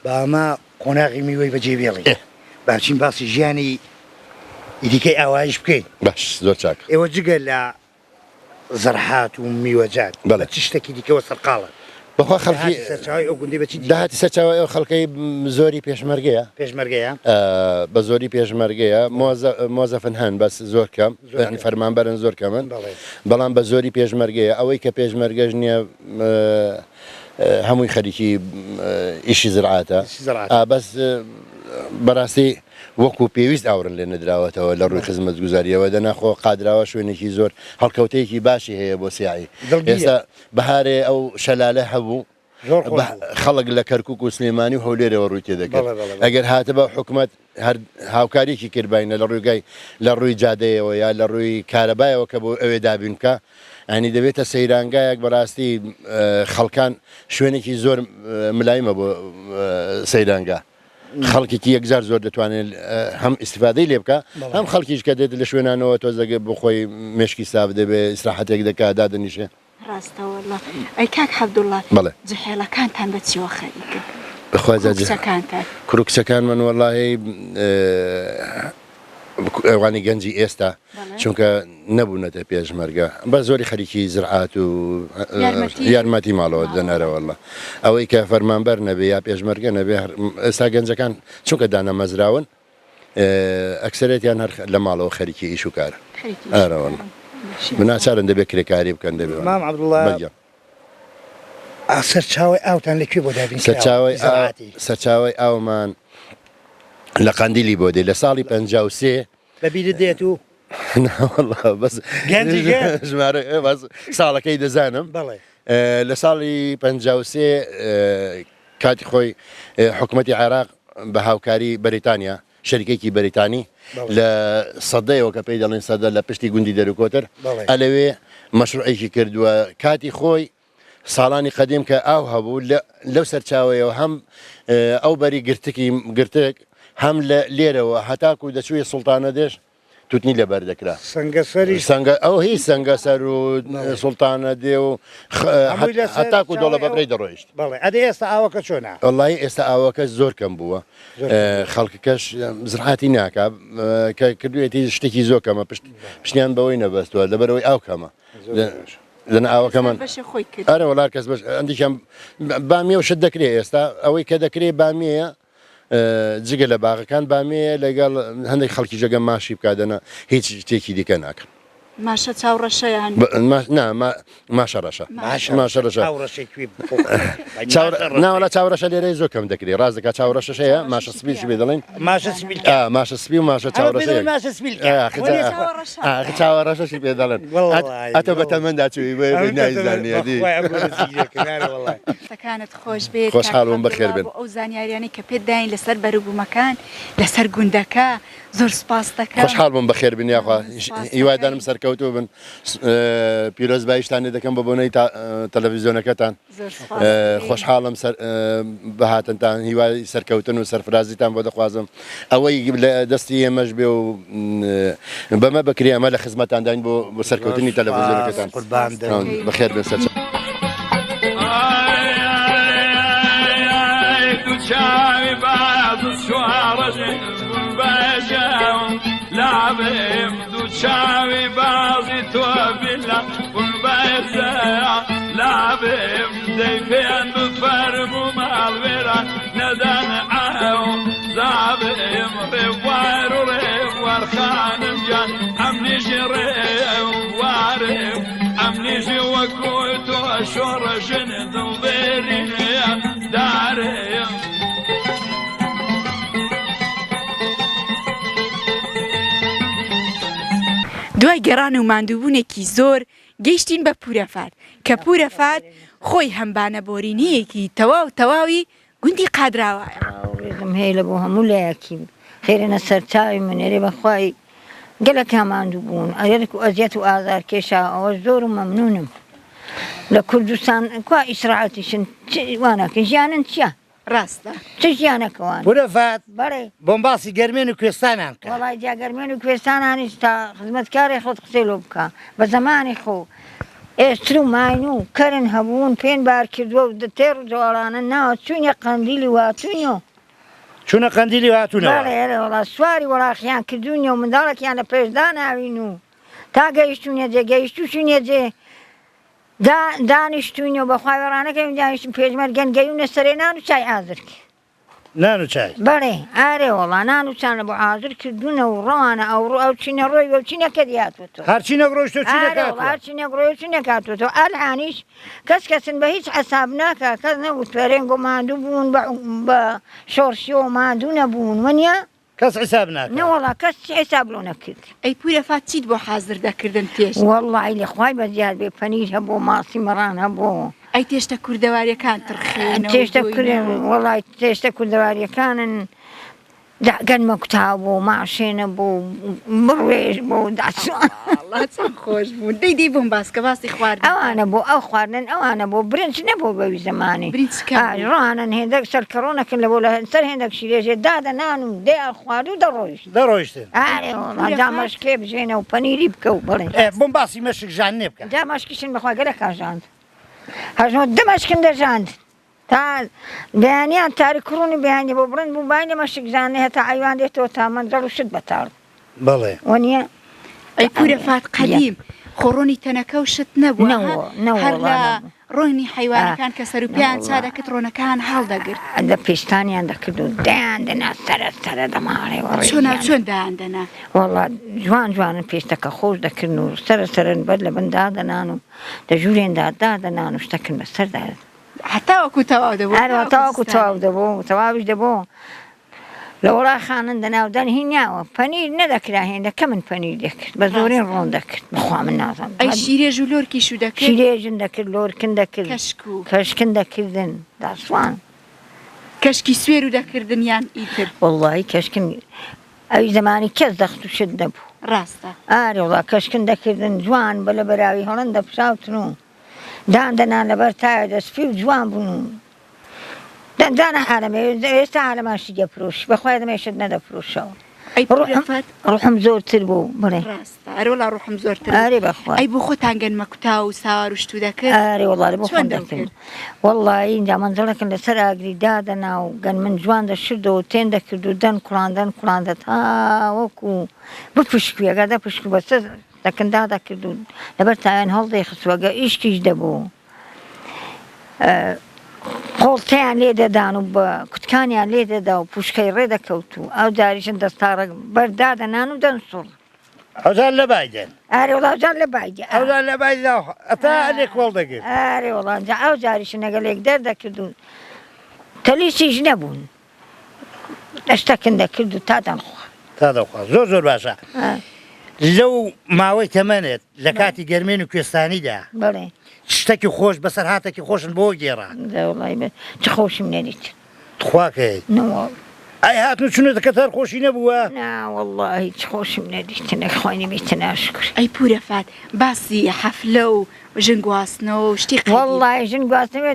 بەمە قۆناغی میوەی بەجێبێڵی باچین باسی ژیانی دیکەی ئاوایش بکەین باش زۆر چاک ئێوە جگە لە زەرحات و میوەجات بەڵێ چ شتێکی دیکەوە سەرقاڵە بەخوا خەڵکی ئەو گوندی بەچی داهاتی سەرچاوی ئەو خەڵکەی زۆری پێشمەرگەیە بە زۆری پێشمەرگەیە مۆزەفن هەن بەس زۆر کەم فەرمانبەرن زۆر کەمن بەڵام بە زۆری پێشمەرگەیە ئەوەی کە پێشمەرگەش نییە هەمووی خەریکی ئیشی زراعاتە بەس بەڕاستی وەکو پێویست ئاورن لێ نەدراوەتەوە لە ڕووی خزمەت گوزاریەوە دەناخۆ قادراوە شوێنێکی زۆر هەڵکەوتەیەکی باشی هەیە بۆ سیایی ئێستا بەهارێ ئەو شەلالە هەبوو خەڵک لە کەرکک و سلێمانی و هەولێرەوە ڕووی تێدەکەن ئەگەر هاتە بە حکوومەت هاوکاریکی کردبینە لە ڕووی جادەیەوە یا لە ڕووی کارەبایەوە کە بۆ ئەوێ دابین بکە ئەنی دەبێتە سەیرانگایەک بەڕاستی خەڵکان شوێنێکی زۆر ملایمە بۆ سەیرانگا خەڵکێکی یەکجار زۆر دەتوانێت هەم ئیسیفادەی لێ بکە هەم خەڵکیش کە دێت لە شوێنانەوە تۆزەگە بۆ خۆی مشکی ساف دەبێ ئیسراحەتێک دەکا دادەنیشێ ڕاستەوەڵە ئەی کاک حەبدوڵڵا جەحێڵەکانتان بە چیوە خەریکن کوڕکچەکانمان وەڵاهی ئەوانی گەنجی ئێستا چونکە نەبوونەتە پێشمەرگە بە زۆری خەریکی زرعات و یارمەتی ماڵەوە دەنەرەوەڵە ئەوەی کە فەرمانبەر نەبێ یا پێشمەرگە نەبێ ئێستا گەنجەکان چونکە دانەمەزراون ئەکسەرێتیان هەر لە ماڵەوە خەریکی ئیش و کارە ئارەوەڵە بناچارن دەبێت کرێکاری بکەن دەبێت سەرچاوی ئاوتان لەکوێ بۆ دابین سەرچاوی ئاومان لە قەندیلی بۆ دێ لە ساڵی 53 بەبیرت دێت و بەس ژمارە ساڵەکەی دەزانم لە ساڵی 53 کاتی خۆی حکوومەتی عێراق بە هاوکاری بەریتانیا شەریکێکی بەریتانی لە سەدەیەوە کە پێی دەڵێن سەدە لە پشتی گوندی دەروکۆتر ئەلەوێ مەشروعێکی کردووە کاتی خۆی ساڵانی قەدیم کە ئاو هەبوو لەو سەرچاوەیەوە هەم ئەو بەری گرتک هەم لە لێرەوە هەتاکو دەچووی سوڵتانە دێش توتنی لەبەر دەکرا ئەو هیچ سەنگەسەر و سوڵتانە دێ و هەتاکو دۆڵە بەبرەی دەڕۆیشت ئەدە ئێستا ئاوەکە چۆنا وەڵی ئێستا ئاوەکە زۆر کەم بووە خەڵکەکەش زرعاتی ناکە کە کردوێتی شتێکی زۆر کەمە پشتیان بەوەی نەبەستووە لەبەرەوەی ئاو کەمە لەنە ئاوەکەمان ئەرە وەڵار کەس بەش ئەندیکەم بامیە و شت دەکرێت ئێستا ئەوەی کە دەکرێت بامیەیە جگە لە باغەکان بامێ لەگەڵ هەندێک خەڵکی جەگە ماشی بکدەنە هیچ شتێکی دیکە ناکەن ماشە چاوڕەشەیان ماشە ڕەشە ناوەڵە چاوڕەشە لێرەی زۆر کەم دەکرێت ڕاز دەکات چاوڕەشەش هەیە ماشە سپیش بێ دەڵێن ماشە سپی و ماشە چاوڕەشەیە چاوەڕەشەشی پێ دەڵێن ئەتە بە تەمەندا چوی نایزانانی سەکانت خۆش بێت خۆشحاڵم بەخێر بێن ئەو زانیاریانەی کە پێت داین لەسەر بەروبوومەکان لەسەر گوندەکە زۆر سپاس دەکەم خۆشحاڵ بم بەخێر بن یاخوا هیوادارم سەرکەوتوو بن پیرۆز بایشتانی دەکەم بە بۆنەی تەلەڤیزیۆنەکەتان خۆشحاڵم بەهاتنتان هیوای سەرکەوتن و سەرفرازیتان بۆ دەخوازم ئەوەی لە دەستی ئێمەش بێ و بەمە بکرێ ئەمە لە خزمەتان داین بۆ سەرکەوتنی تەلەڤیزیۆنەکەتان بەخێر بن سەر چاوی باز شوارەژێ بەژەم لابێم دوو چاوی بازی تۆ بیلا بوون بەزە لابێم دەی پێیان بفەرم و ماڵوێرە نەدەن ئاو زابێم ڕێوار و ڕێوارخانم گیان ئەم نیژی ڕێوارێم ئەم نیژی وەکوی تۆ شۆڕەژن دڵبێری دارێم دوای گەڕان و ماندووبوونێکی زۆر گەیشتین بە پورەفات کە پورەفات خۆی هەمبانە بۆرینیەکی تەواوی گوندی قادراوایە. ڕێزم هەیە لە بۆ هەموو لایەکی خێرنە سەرچاوی منێرێ بەخوای گەلە کاماندوو بوون ئەرێک و ئەزیەت و ئازار کێشا ئەوە زۆر و مەمنونم لە کوردستان کا ئیسراعەتیشن وانەکە ژیانن چییە؟ ڕاستە چ ژیانەکەوان پورەفات بەڵێ بۆمباسی گەرمێن و کوێستانان کە وڵای جاگەرمێن و کوێستانانیش تا خزمەتکاری خۆت قسەی لۆ بکە بە زەمانی خۆ ئێستر و ماین و کەرن هەبوون پێن بار کردووە و تێڕ و جوڵانە ناوە چوونە قەندیلی واتوونیەوە چوونە قەندیلی هاتوونەوە وڵا سواری وەڵاخیان کردوونیە و منداڵێکیان لە پێشدا ناوین و تا گەیشتونە جێ گەیشتوشونە جێ دانیشتوینەوە بە خواوێڕانەکەی دانیشتن پێشمەرگەن گەیونە سەرێ نان و چای ئازرک نان و چای بەڵێ ئارێ وەڵا نان و چانە بۆ ئازر کردوونە و ڕۆوانە ئەو چینە ڕۆی وە چینەکە دیاتوەوە هەرچی نەگڕۆشتۆ هەرچی نەگڕۆی چی نەکاتوەوە ئەلحانیش کەسن بە هیچ حەساب ناکە کەس نەبوو پەرێنگ و ماندوو بوون بە شۆرشی و ماندوو نەبوون وەنیە کەس حساب ناکە نەوەڵا کەس حساب لۆ نەکرد. ئەی پورەفات چیت بۆ حازر دەکردن پێش؟ وەڵڵی لە خوای بەزیاد بێ پەنیر هەبوو ماسی مەڕان هەبوو. ئەی تێشتە کوردەواریەکان تڕخێن وەڵای تێشتە کوردەواریەکانن گەنمە کوتا بوو ماشێنە بوو بڕێژ بوو داچوان چەند خۆش بوون دەیدەی بۆم باسکە باسی خواردن ئەوانە بۆ ئەو خواردن ئەوانە بۆ برنج نەبوو بەوی زمانی ڕانن هێندەك سەرکەڕۆنەکەن لە بۆ لە سەر هێندەك شیرێژێ دادەنان و دێ خوارد و دەڕۆیشتن دامەشکێ بژێنە و پەنیری بکە و بڵێ بۆم باسی مەشک ژان نێ بکە دامەشکیشن بەخوا گەلە کاژاند هەژنۆ دمەشکن دەژاند تا بەیانیان تاریکڕوونی بەیانی بۆ بڕند بوو باینە مەشکزانێ هەتا ئەیوان دێتەوە تا مەنزەڵ و شت بەتاڵ بەڵێ وەنیە ئەی پورەفات قەدیم خۆڕۆنی تەنەکە و شت نەبوو هەر لە ڕۆینی حیوانەکان کە سەر و پیان چادەکەت ڕۆنەکان هەڵدەگرت دە پێستانیان دەکرد و دایان دەنا سەرە دەماڵێ چۆن دایاندەنا وەڵا جوانن پێستەکە خۆش دەکردن و سەرن بەر لە بندا دەنان و دە ژوورێندا دادەنان و شتەکەن بەسەردا هەتاوەکو تەواو دەبوو تاواکو تەواو دەبوو تەواویش دەبوو لە وڵاخانن دەناودان هینیاوە پەنیر نەدەکرا هێندەکە من پەنیر دەکرد بە زۆرین ڕۆن دەکرد بخوا من نازانم ئەی شیرێژ و لۆرکیش و دەکرد شیرێژن دەکرد لۆرکن دەکرد کەشکن دەکردن داسوان کەشکی سوێر و دەکردن یان ئیتر وەڵڵی کەشکن ئەوی زمانی کەس دەخت و شت نەبوو ڕاستە ئارێ وڵا کەشکن دەکردن جوان بە لە بەراوی هەڵەن دەپساوتن و دادەنان لەبەر تایە دەسپی و جوان بوون دانە حالەمێ ئێستا حالەماشی دەپرۆش بەخوای دەمێشت نەدەپرۆشەوە ڕوحم زۆرتر بوو بڵێ ئەرۆلا ڕوحم زۆرتر ئارێ بەخوا ئەی بۆ خۆتان گەنمە کوتا و ساوار و شتو دەکرد ئارێ وەڵا بۆ خۆم دەکرد وەڵڵی اینجا مەنزەڵەکەن لەسەر ئاگری دادەنا و گەن من جوان دەشردەوە تێن دەکرد و دەن کوڵاندە تاوەکو بپشکوی ئەگەر دەپشکو بەسەر دەکەندا دەکرد و لەبەر تایان هەڵدەی خستوەگە ئیشکیش دەبوو قۆڵتەیان لێ دەدان و بە کوتکانیان لێ دەدا و پوشکەی ڕێدەکەوت و ئەو جاریشن دەستاڕە بەردادەنان و دەنسوڵ ئەوجار لە بایدێن ئارێ وڵاوجار لە بایدێ ئەوجار لە بایدا ئەتا لێک وەڵ دەگرت ئارێ وڵانجا ئەو جاریشن ئەگەلێک دەردەکرد و تەلیسیش نەبوون دەشتەکن دەکرد و تا دەخوا زۆر باشە لەو ماوەی تەمەنێت لە کاتی گەرمێن و کوێستانیدا بڵێ شتێکی خۆش بەسەر هاتێکی خۆشن بۆ گێڕا دەوڵای چ خۆشم نەریت تخواکەیت ئەی هاتن چونە دەکەت هەر خۆشی نەبووە ناوەڵڵا هیچ خۆشم نەریت نەخوانی بیتە ناشکر ئەی پورەفات باسی حەفلە و ژنگواستنەوە و شتی وەڵڵای ژنگواستنەوە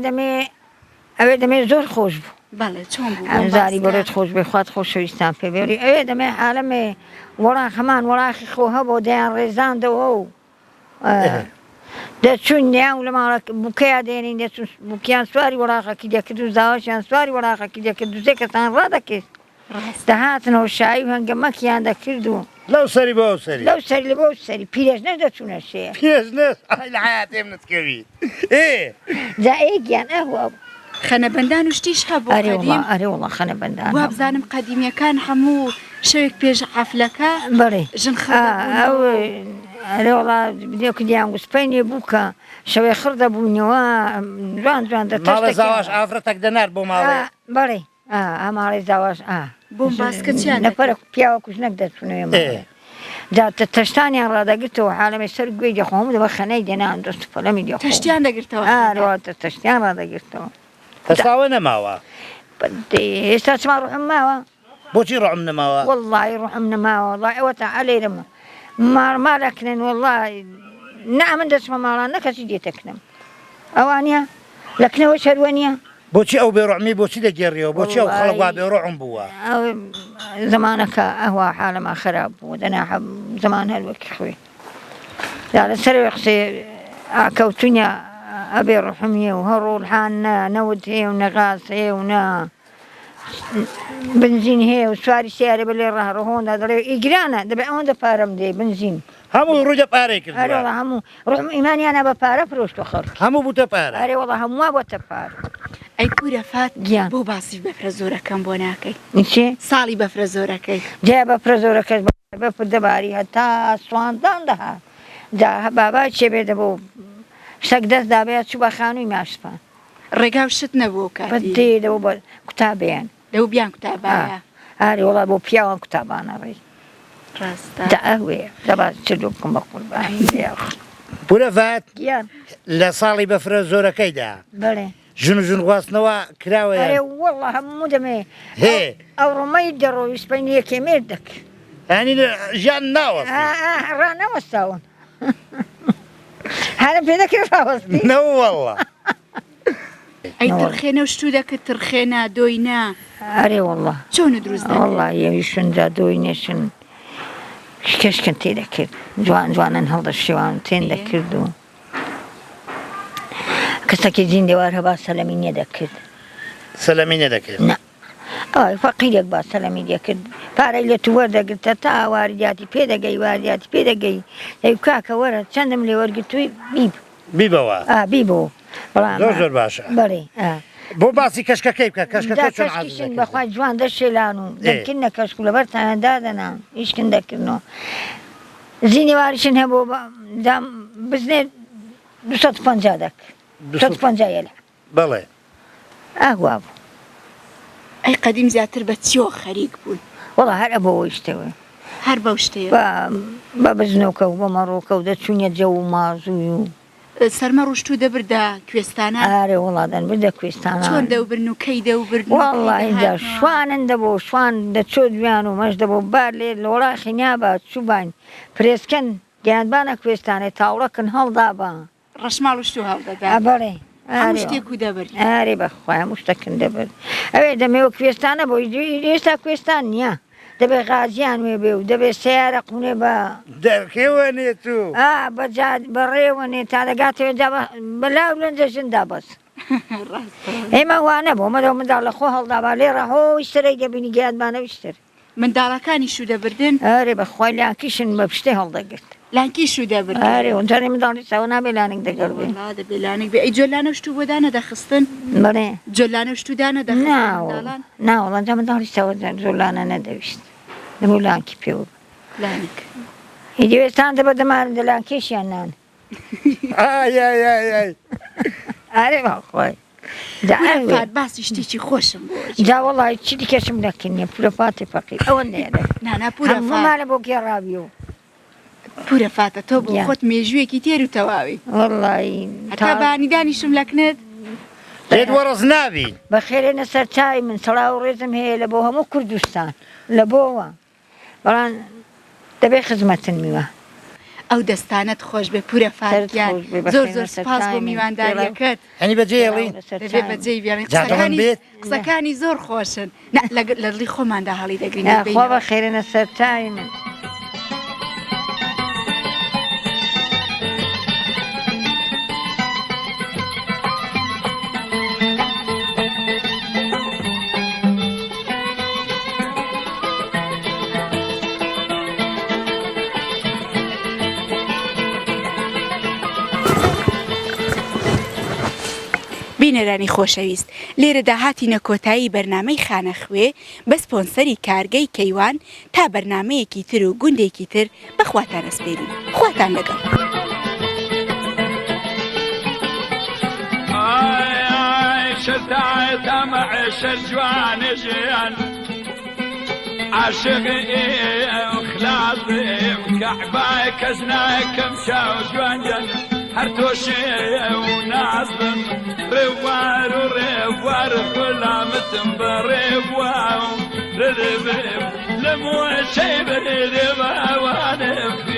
ئەوێ دەمێ زۆر خۆش بوو بەڵێ چۆن بوو ئەمزاری بۆرێت خۆش بێ خوات خۆشەویستان پێ بێری ئەوێ دەمێ عالەمێ وەڵاق هەمان وەڵاقی خۆ هەبوو دەیان ڕێزاندەوە و دەچوون نیان و لە ماڵە بوکەیا دێنین دەچون بوکیان سواری وەڵاقەکی دەکرد و زاواشیان سواری وەڵاقەکی دەکرد دوزێ کەتان ڕادەکرد دەهاتنەوە شایی و هەنگەمەکیان دەکرد و لەو سەری بۆ سەری لەو سەری لە بۆ سەری پیرێژنە دەچوونە شێ پێژنە لە حیاتێم نتکەوی جا ئێگیان ئەوە خەنەبەندان و شتیش هەبوو ئەرێ وڵا خەنەبەندان وا بزانم قەدیمیەکان هەموو شەوێک پێش حەفلەکە بەڵێ ژن ئەرێ وڵا دێکو دییان گوسپەینێ بوو کە شەوێ خڕ دەبوونەوە جوان ماڵە زاواش ئافرەتەک دەنار بۆ ماڵێ بەڵێ ئاماڵی زاواش بۆم باسکە چیان نەپەرە پیاوە کوژنەک دەچوونەوە جا تەشتانیان ڕدەگرتەوە حالەمە سەر گوێی دەخۆم دەبە خەنەی دێنان دەست پەلەمی دێ تەشتیان دەگرتەوە ئاواتە تەشتیان ڕدەگرتەوە هەستاوە نەماوە ئێستا چما ڕوحم ماوە بۆچی ڕۆم نەماوە وەڵڵی ڕوحم نەماوە وەڵڵی ئەوەتە عەلەیرەمە مارمالەکنن وەڵڵی نا من دەچمە ماڵان نەکەسی دێتەکنم ئەوانە لەکنەوە شەروە بۆچی ئەو بێڕۆمی بۆچی دەگێڕیەوە بۆچی ئەو خەڵک وا بێڕۆم بووە زمانەکە ئەوە حالەما خراپ بوو دەنا زمان هەروەکی خوێ لەسەر قسێ ئاکەوتونە ئەبێ ڕحمیە و هەڕۆڵحان نەوت هەیە و نەغاز هەیە و نا بنزین هەیە و سواری سیارە بە لێ ڕاهڕۆهۆندا دەڵێ ئیگرانە دەبێ ئەوەندە پارەم دێ بنزین هەموو ڕوودە پارەی کرد هەموو ڕحم ئیمانیانە بە پارە فرۆشتۆ خەڵک هەموو بوتە پارە ئەرێ وەڵە هەمووە بۆتە پار ئەی پورەفات گیان بۆ باسی بەفرە زۆرەکەم بۆ ناکەی چێ ساڵی بەفرە زۆرەکەی جێ بەفرە زۆرەکەش بەفر دەباری هەتا سوانزدان دەها جا بابا چێ بێ دەبوو شەک دەست دابێت چوو بە خانووی ماشپان ڕێگا و شت نەبوو کاتی دێ دەبوو بە کوتابیان لەو بیان کوتابایە ئاری وڵا بۆ پیاوان کوتابانە ڕێی ڕاستە دا ئەوێ دەبات چ دوو بکەم بە قوربانی پورەفات گیان لە ساڵی بەفرە زۆرەکەیدا بڵێ ژن و ژن خواستنەوە کراوە ئەرێ وەڵا هەموو دەمێ هێ ئەو ڕۆمەی دەڕۆی سپەین یەکێ مێر دەک ینی ژیان ناوە ڕانەوەستاون هەرە پێ دەکرێت ڕاوەستی نەوەڵڵا ئەی ترخێنە و شتو دەکرد ترخێنە دۆینا ئەرێ وەڵڵا چۆن دروست وەڵڵا یەویشندا دۆی نێشن کەشکن تێ دەکرد جوان جوانن هەڵدە شێوان تێن دەکرد و کەسێکی جین دێوار هەبا سەلەمی دەکرد سەلەمی نەدەکرد ئەوەی فەقیرێک با سەلەمی دەکرد پارەی لە تو وەردەگرتە تا واردیاتی پێدەگەی واردیاتی پێدەگەی دەی کاکە وەرە چەندم لێ وەرگتووی بیبەوە بیبەوە زۆر زۆر باشە بەڵێ بۆ باسی کەشکەکەی بکە کەشکەکە چۆن کەشکیشن بەخوای جوان دەشێلان و دەکرد نە کەشک و لەبەر تایاندادەنا هیچکن دەکردنەوە زینی واریشن هەبوو بزنێ 250 دەک 250 بەڵێ ئاوا بوو ئەی قەدیم زیاتر بە چیۆ خەریک بوون وەڵا هەر ئەبەوە شتەوە هەر بەو شتەیە بە بزنەوەکە و بە مەڕۆکە و دەچوونە جە و مازووی و سەرمە ڕوشتو دەبردا کوێستانە ئارێ وڵادان بردە کوێستانە چۆن دەوبرن و کەی دەوبرن وەڵڵا شوانن دەبوو شوان دەچۆ دویان و مەش دەبوو بار لێ لە وڵاخی نیابە چوبان پرێسکەن گیانبانە کوێستانێ تاوڵەکن هەڵدابە ڕەشماڵ و شتو هەڵدەدا بەڵێ شتێک و دەبرد ئارێ بەخوای هەموو شتەکن دەبرد ئەوێ دەمێوە کوێستانە بۆ ئێستا کوێستان نییە دەبێ غازیان وێ بێ و دەبێت سیارە قوونێ بە دەرکێوەنێت و بەڕێوەنێ تا دەگاتەوە بەلاو لەنجەژندا بەس ئێمە وانە بۆ مەدە منداڵ لە خۆ هەڵدابا لێ ڕەهۆی سەرەی دەبینی گیانبانەویشتر منداڵەکانی شو دەبردن ئەرێ بەخوای لانکیشن بە پشتێ هەڵدەگرت لانکی شو دەبرد ئەرێ ئەوجارێ منداڵی چاوە نابێ لانێک دەگەڵ بێ دەبێ لانێک بێ ئەی جۆلانە شتو بۆ دانە دەخستن بڵێ جۆلانە شتو دانە دەخستن ناوەڵەنجا منداڵی چاوە جۆلانە نەدەویست دەبوو لانکی پێوە لانێک هیدیوێستان دەبە دەمارن دە لانکێشیان نان ئارێ بەخوای باسی شتێکی خۆشم جا وەڵی چی دیکەشم نەکردنیە پورەفاتی فەقیر ئەوە نێرە نانا پورەفاتە بۆ گێڕاویەوە پورەفاتە تۆ بۆ خۆت مێژوویەکی تێر و تەواوی وەڵی هەتا بانیدانیشم لەکنێت لێت وەڕز نابی بەخێرێنە سەر چای من سەڵاو ڕێزم هەیە لە بۆ هەموو کوردستان لە بۆوە بەڵام دەبێ خزمەتن میوە ئەو دەستانت خۆش بێ پورەفاتیان زۆر زۆر سپاس بۆ میوانداریەکەت هەنی بەجێڵی بەجێ بێڵین قسەکانی زۆر خۆشن لە دڵی خۆماندا هەڵی دەگرین خۆ بەخێرێنە سەر چای من بینەرانی خۆشەویست لێرە داهاتینە کۆتایی بەرنامەی خانەخوێ بە سپۆنسەری کارگەی کەیوان تا بەرنمەیەکی تر و گوندێکی تر بەخواتان ئەسپێرین خواتان لەگەڵ عاشق العظيم كعباي كزناكم شاو جوانجن هرتوشي ونعظم روار وريوار ظلامتم بريوار رذبم لمو شيب رذبا وانف